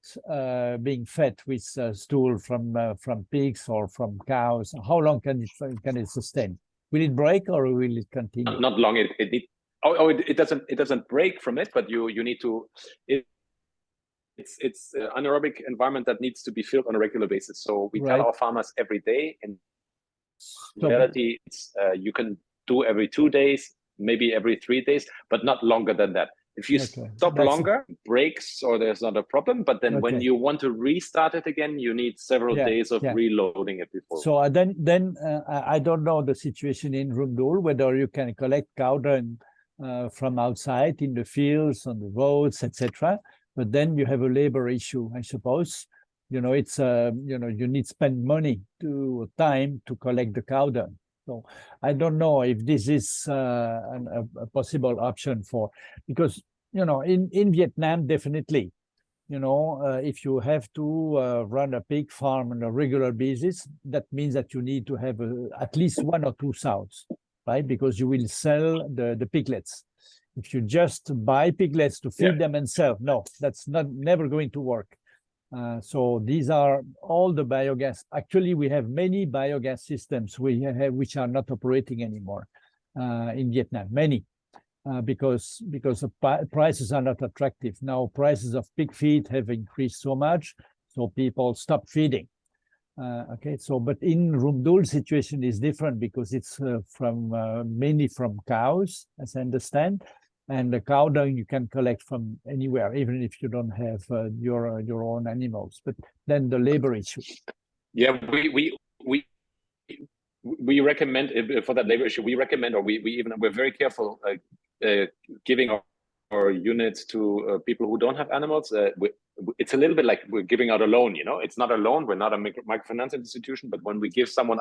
being fed with stool from pigs or from cows. How long can it sustain? Will it break or will it continue? Not long. It doesn't break from it, but you need to. It's an anaerobic environment that needs to be filled on a regular basis. So we tell our farmers every day, and in reality, you can do every 2 days, maybe every 3 days, but not longer than that. If you stop longer, breaks or there's not a problem. But then when you want to restart it again, you need several days of reloading it before. So then I don't know the situation in Rumdul, whether you can collect cow dung from outside in the fields, on the roads, etc. But then you have a labor issue, I suppose. It's you need to spend time to collect the cow dung. So I don't know if this is a possible option because in Vietnam, definitely, if you have to run a pig farm on a regular basis, that means that you need to have at least 1 or 2 sows, right? Because you will sell the piglets. If you just buy piglets to feed them and sell, no, that's never going to work. So these are all the biogas. Actually, we have many biogas systems which are not operating anymore in Vietnam, many, because the prices are not attractive. Now prices of pig feed have increased so much, so people stop feeding. But in Rumdul situation is different because it's mainly from cows, as I understand. And the cow dung you can collect from anywhere, even if you don't have your own animals. But then the labor issue. Yeah, we recommend for that labor issue. We recommend, or we're very careful giving our units to people who don't have animals. It's a little bit like we're giving out a loan. It's not a loan. We're not a microfinance institution. But when we give someone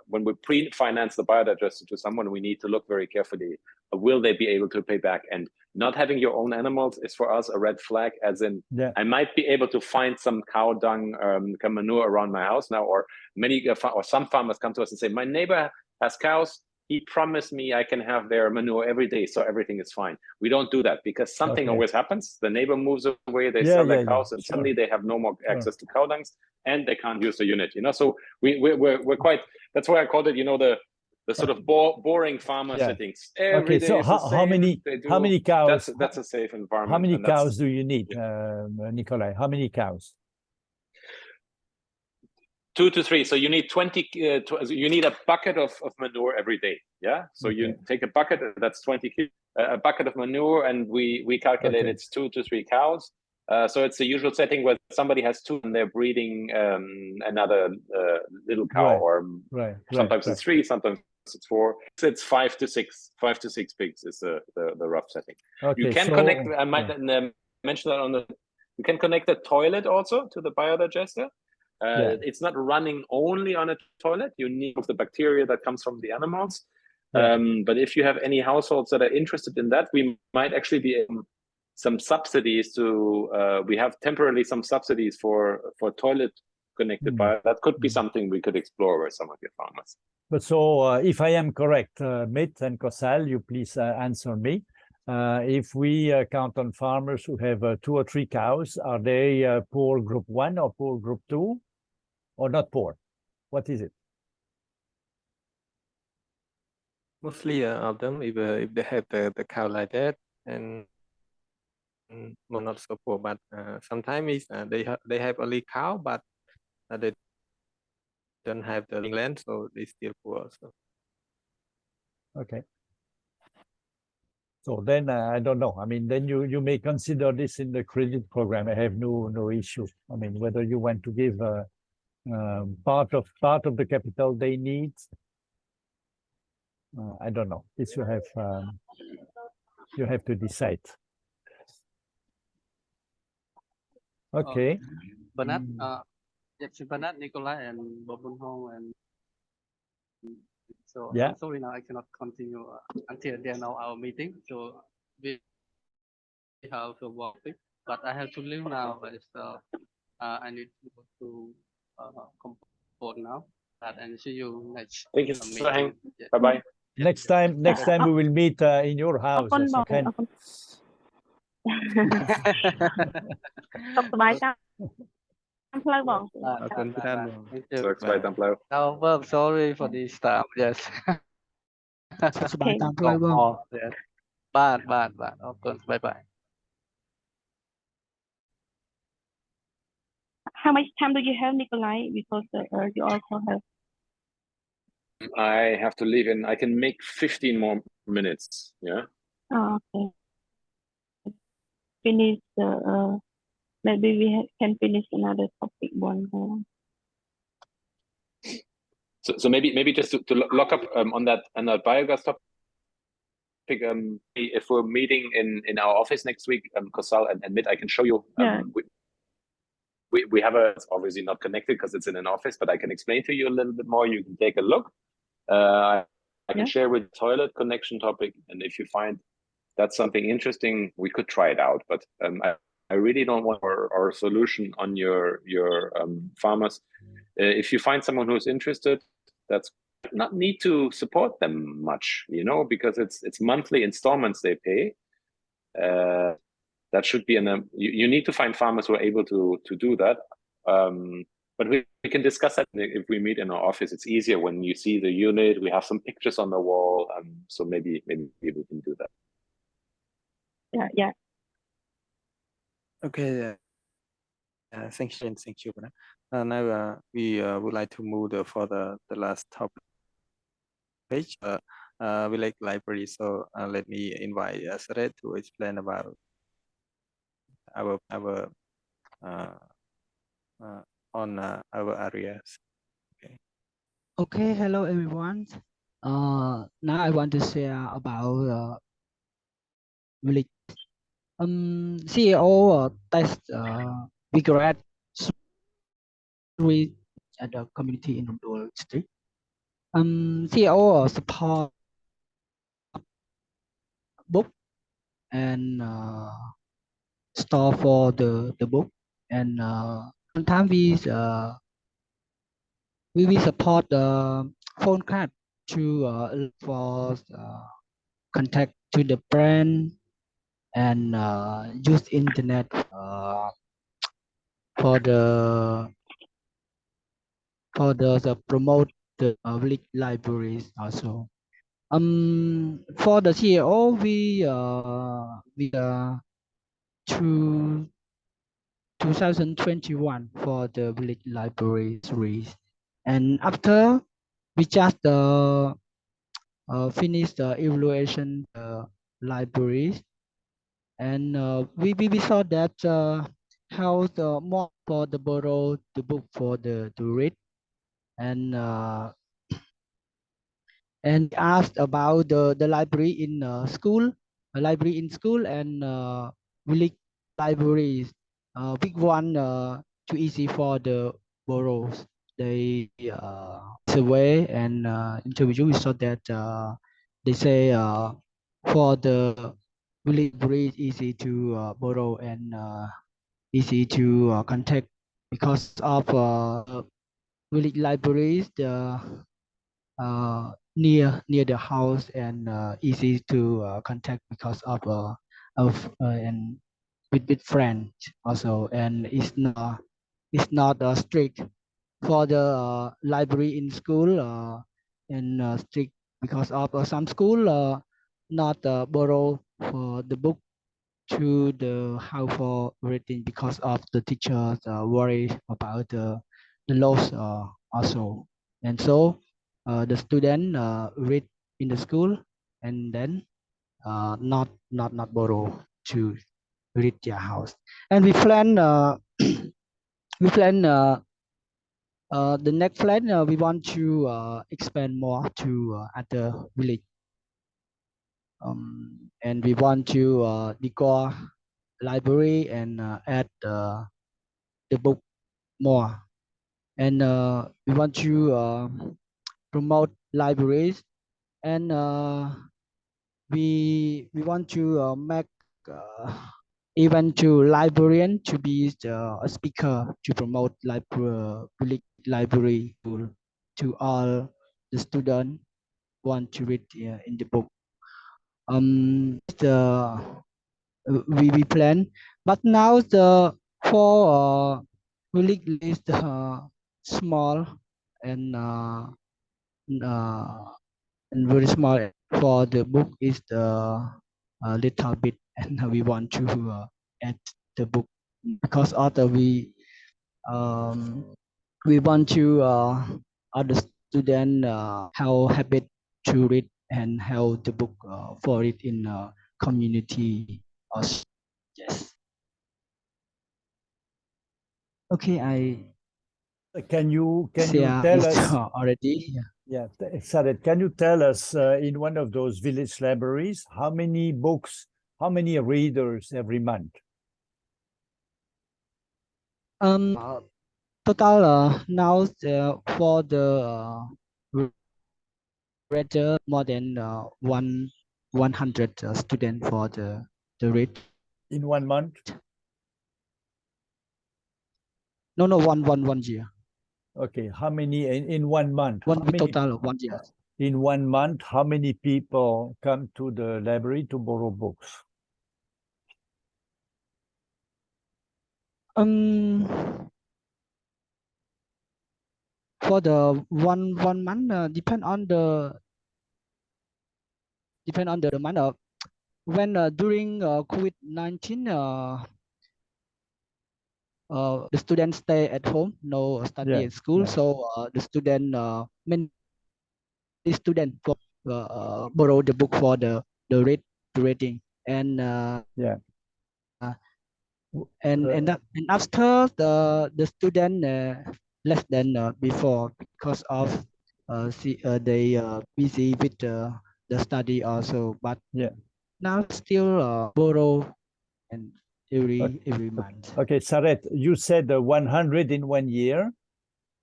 when we pre-finance the biodigester to someone, we need to look very carefully. Will they be able to pay back? And not having your own animals is for us a red flag. As in, I might be able to find some cow dung, manure around my house now, or some farmers come to us and say, my neighbor has cows. He promised me I can have their manure every day, so everything is fine. We don't do that because something always happens. The neighbor moves away, they sell their cows, and suddenly they have no more access to cow dungs, and they can't use the unit. So we're quite. That's why I called it, the sort of boring farmer settings. Every day so how many cows? That's a safe environment. How many cows do you need, Nikolai? How many cows? 2 to 3. So you need 20. You need a bucket of manure every day. Yeah. So you take a bucket. That's 20 a bucket of manure, and we calculate it's 2 to 3 cows. So it's the usual setting where somebody has 2 and they're breeding another little cow, or sometimes it's 3, sometimes it's 4. It's 5 to 6. 5 to 6 pigs is the rough setting. Okay, You can so, connect. I might yeah. mention that on the. You can connect the toilet also to the biodigester. Yeah. It's not running only on a toilet. You need the bacteria that comes from the animals. Yeah. But if you have any households that are interested in that, we might actually be some subsidies to. We have temporarily some subsidies for toilet connected bio. That could be something we could explore with some of your farmers. But so, if I am correct, Mit and Kosal, you please answer me. If we count on farmers who have 2 or 3 cows, are they poor group 1 or poor group 2, or not poor? What is it? Mostly of them, if they have the cow like that, and well, not so poor, but sometimes they have only cow, but they don't have the land, so they still poor. So. Okay. So then I don't know. I mean, then you may consider this in the credit program. I have no issue. I mean, whether you want to give part of the capital they need, I don't know. This you have to decide. Okay. Bernard, Bernard, Nikolai, and Bobunho, and so Yeah. I'm sorry now I cannot continue until the end of our meeting. So we have to work, but I have to leave now. I need to go to comport now. And see you next. Thank you, meeting. yeah. Bye bye. Next time we will meet in your house. អរគុណបង Okay. អរគុណ សុខសប្បាយតាមផ្លូវបង អរគុណច្រើនបង Thank you. Works by Templo. Oh, well, sorry for this time. Yes. សុខសប្បាយតាមផ្លូវបង Yes. Bad. អរគុណ Bye bye. How much time do you have, Nikolai? Because you also have. I have to leave in. I can make 15 more minutes. Yeah. Oh, okay. Finish. Maybe we can finish another topic one. So maybe just to lock up on that biogas topic. If we're meeting in our office next week, Kosal and Mit, I can show you. Yeah. We have it's obviously not connected because it's in an office, but I can explain to you a little bit more. You can take a look. I can share with toilet connection topic, and if you find that's something interesting, we could try it out. But I really don't want our solution on your farmers. If you find someone who's interested, that's not need to support them much, because it's monthly installments they pay. That should be you need to find farmers who are able to do that. But we can discuss that if we meet in our office. It's easier when you see the unit. We have some pictures on the wall, so maybe we can do that. Yeah. Okay. Thank you. Now we would like to move for the last topic page. We like library, so let me invite Saret to explain about our on our areas. Okay, hello everyone. Now I want to share about village. CAO test Biogas at the community in Auditor district. CAO support book and store for the book, and sometimes we will support the phone card to for contact to the brand and use internet for the promote the village libraries also. For the CAO, we to 2021 for the village libraries, and after we just finish the evaluation libraries, and we saw that how the more for the borrow the book for the to read, and and asked about the library in school, a library in school and village libraries. Big one too easy for the boroughs. They survey and interview. We saw that they say for the village library it's easy to borrow and easy to contact because of village libraries. The near the house and easy to contact because of and with friends also, and it's not strict for the library in school and strict because of some school not borrow for the book to the house for reading because of the teachers worry about the laws also, and so the student read in the school and then not borrow to read their house. And we plan we plan the next plan we want to expand more to other village, and we want to decor library and add the book more, and we want to promote libraries, and we want to make even to librarian to be a speaker to promote library to all the student want to read in the book. We plan, but now the for village is small and uh, and very small. For the book is the little bit, and we want to add the book because other we want to other student how habit to read and how the book for it in community also. Yes. Okay, Can you share tell it us already? Yeah, Saret, can you tell us in one of those village libraries how many books, how many readers every month? Total now for the reader more than 100 student for the read in 1 month. No, one year. Okay, how many in 1 month? One how many, total of 1 year. In 1 month, how many people come to the library to borrow books? For the one month depend on the month of when during COVID-19 the students stay at home, no study at school, so the student many student for borrow the book for the reading, and and after the student less than before because of they busy with the study also, but now still borrow and every month. Okay, Saret, you said 100 in 1 year.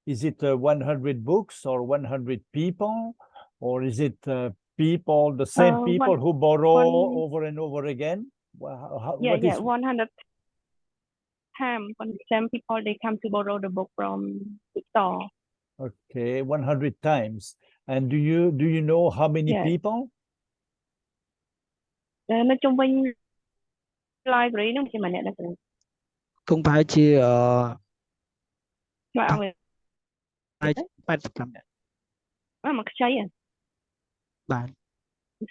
Is it 100 books or 100 people, or is it people, the same people who borrow over and over again? What is 100 times when some people they come to borrow the book from the store. Okay, 100 times. And do you know how many people? Nó chung quanh library nó chỉ mà nè là không phải chỉ 85เนี่ยมันใช่อ่ะ បាទ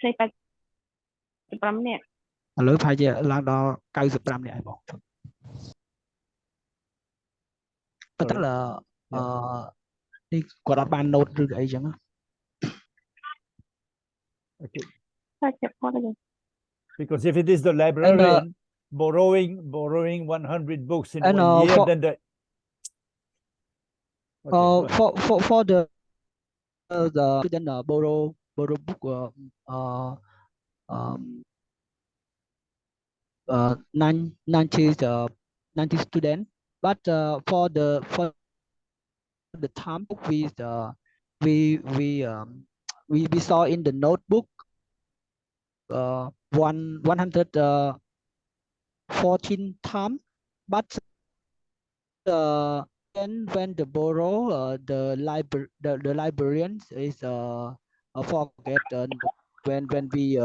ใช่85เนี่ย ឥឡូវប្រហែលជាឡើងដល់95នាក់ហើយបងប៉ុន្តែនេះគាត់អត់បាន note ឬអីចឹង Okay. តែចាប់គាត់ទេ Because if it is the librarian borrowing 100 books in 1 year, then the for the student borrow borrow book 90 students, but for the time book we we saw in the notebook 114 times, but when the borrow the librarian is forget when we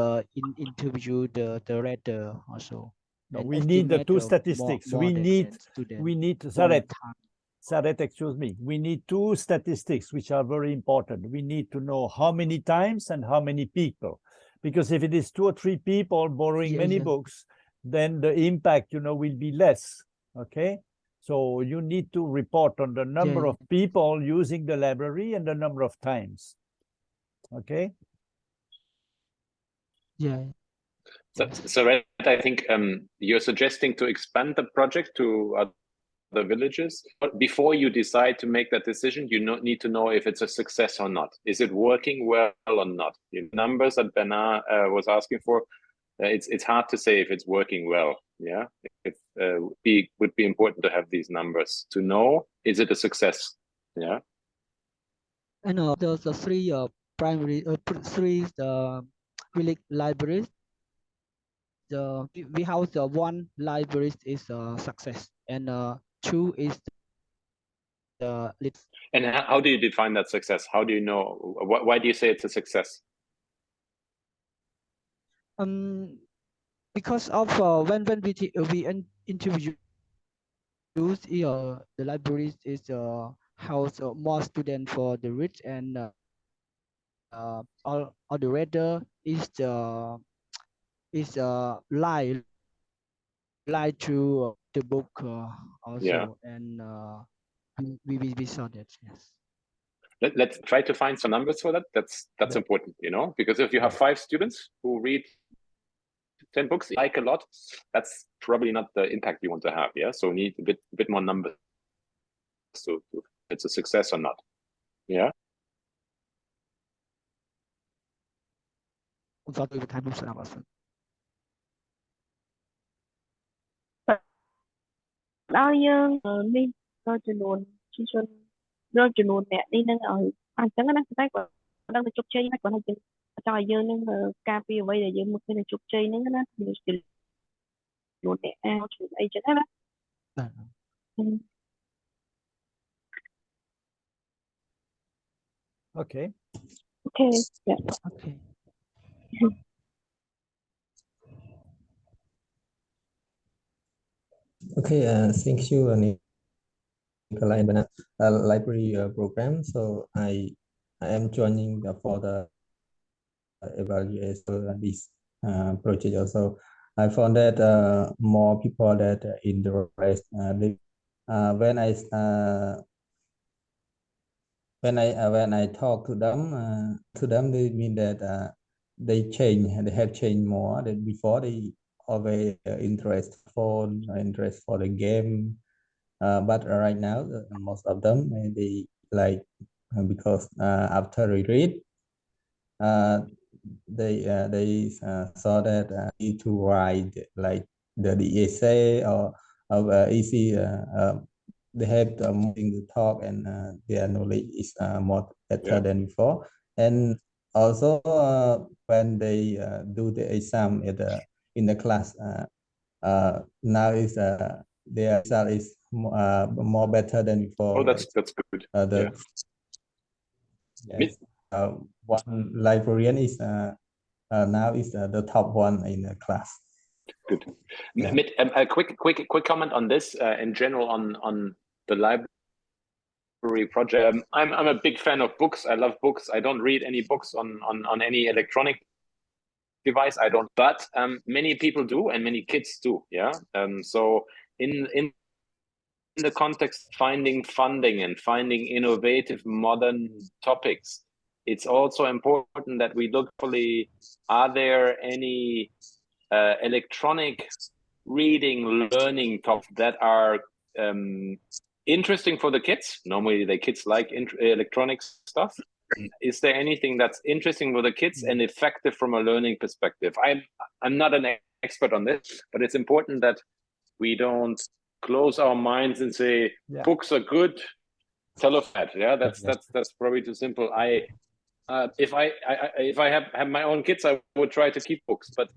interview the reader also. No, And we need the estimate, two more statistics. more We than need 10 students we need one Saret, time. Saret, excuse me. We need two statistics which are very important. We need to know how many times and how many people, because if it is 2 or 3 people borrowing many books, then the impact, will be less. Okay, so you need to report on the number of people using the library and the number of times. Okay. Yeah. So I think you're suggesting to expand the project to other villages. But before you decide to make that decision, you need to know if it's a success or not. Is it working well or not? The numbers that Bernard was asking for, it's hard to say if it's working well. Yeah, it would be important to have these numbers to know, is it a success? Yeah. And there's the three primary three village libraries. We house one library is a success, and 2 is the And how do you define that success? How do you know? Why do you say it's a success? Because of when we interview the library is house more students for the rich, and all the reader is lie to the book also. And we saw that. Yes. Let's try to find some numbers for that. That's important, because if you have 5 students who read 10 books, like a lot, that's probably not the impact you want to have. Yeah, so we need a bit more numbers to if it's a success or not. Yeah. Yang ni judulun susun judulunអ្នកនេះនឹងឲ្យអញ្ចឹងណាតែគាត់ដឹងតែជោគជ័យណាគាត់ឲ្យចង់ឲ្យយើងនឹងការពីអ្វីដែលយើងមកឃើញជោគជ័យហ្នឹងណាវាជាខ្លួនអ្នកជួយអីចឹងណា Okay. Okay. Yeah. Okay. Okay, thank you, Nikolai, library program. So I am joining for the evaluation this project also. I found that more people that interest when I talk to them, they mean that they have changed more than before. They always interest for the game, but right now most of them they like because after we read, they saw that need to write like the essay or easy. They have more things to talk, and their knowledge is more better than before. And also when they do the exam in the class, now is their result is more better than before. Oh, that's good. Yes. One librarian is now is the top one in the class. Good. A quick comment on this in general on the library project. I'm a big fan of books. I love books. I don't read any books on any electronic device. I don't, but many people do, and many kids do. Yeah. So in the context of finding funding and finding innovative modern topics, it's also important that we look fully, are there any electronic reading learning topics that are interesting for the kids? Normally the kids like electronic stuff, Is there anything that's interesting for the kids and effective from a learning perspective? I'm not an expert on this, but it's important that we don't close our minds and say books are good, tell of that. Yeah, that's probably too simple. If I have my own kids, I would try to keep books, but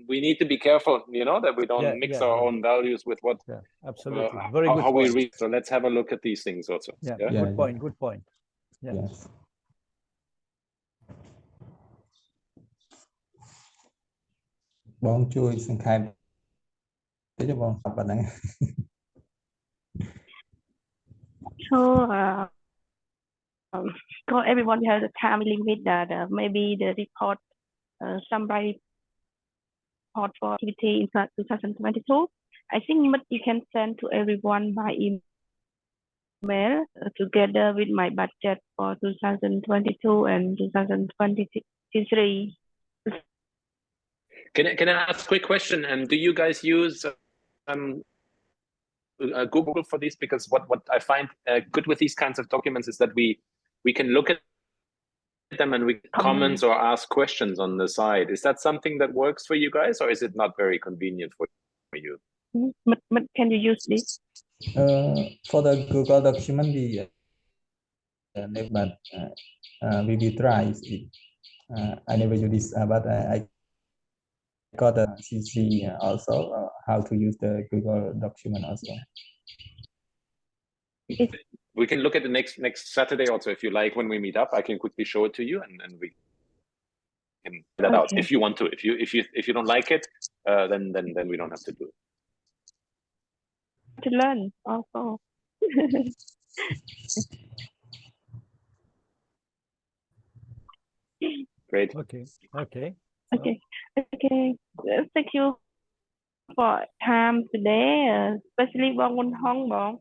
we need to be careful, you know, that we don't mix our own values with what absolutely very good how point. we read. So let's have a look at these things also. Good point. Good point. Yes. Bon chui xin khai cho bon tập bạn này. So so everyone has a time limit that maybe the report summary report for activity in 2022. I think you can send to everyone by email together with my budget for 2022 and 2023. Can I ask a quick question? And do you guys use Google for these? Because what I find good with these kinds of documents is that we can look at them and we comments or ask questions on the side. Is that something that works for you guys, or is it not very convenient for you? But can you use this? For the Google document, but we will try it. I never use this, but I got a CC also how to use the Google document also. We can look at the next Saturday also if you like. When we meet up, I can quickly show it to you, and we can that out if you want to. If you don't like it, then we don't have to do it. To learn also. Great. Okay. Thank you for time today, especially Bong Mun Hong Bong.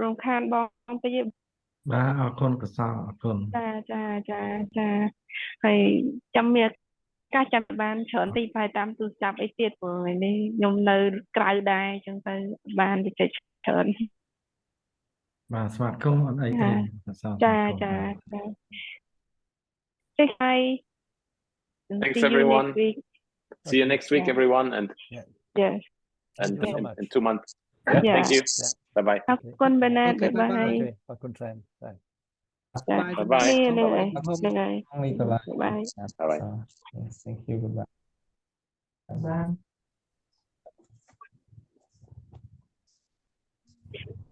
រំខានបងតិច បាទអរគុណកសលអរគុណ ចាហើយចាំមានការចាំបានច្រើនទីផ្សាយតាមទូរស័ព្ទអីទៀតព្រោះនេះខ្ញុំនៅក្រៅដែរអញ្ចឹងទៅបានតិចច្រើន បាទស្វាគមន៍អត់អីទេកសល ចា Bye. Thanks everyone. See you next week everyone, and yes. And in 2 months. Yeah. Thank you. Bye bye. អរគុណបេណាត Okay. បាយ Okay. អរគុណច្រើន Bye. Bye. ហ្នឹងហើយ Bye. Bye. Thank you. Goodbye. Bye.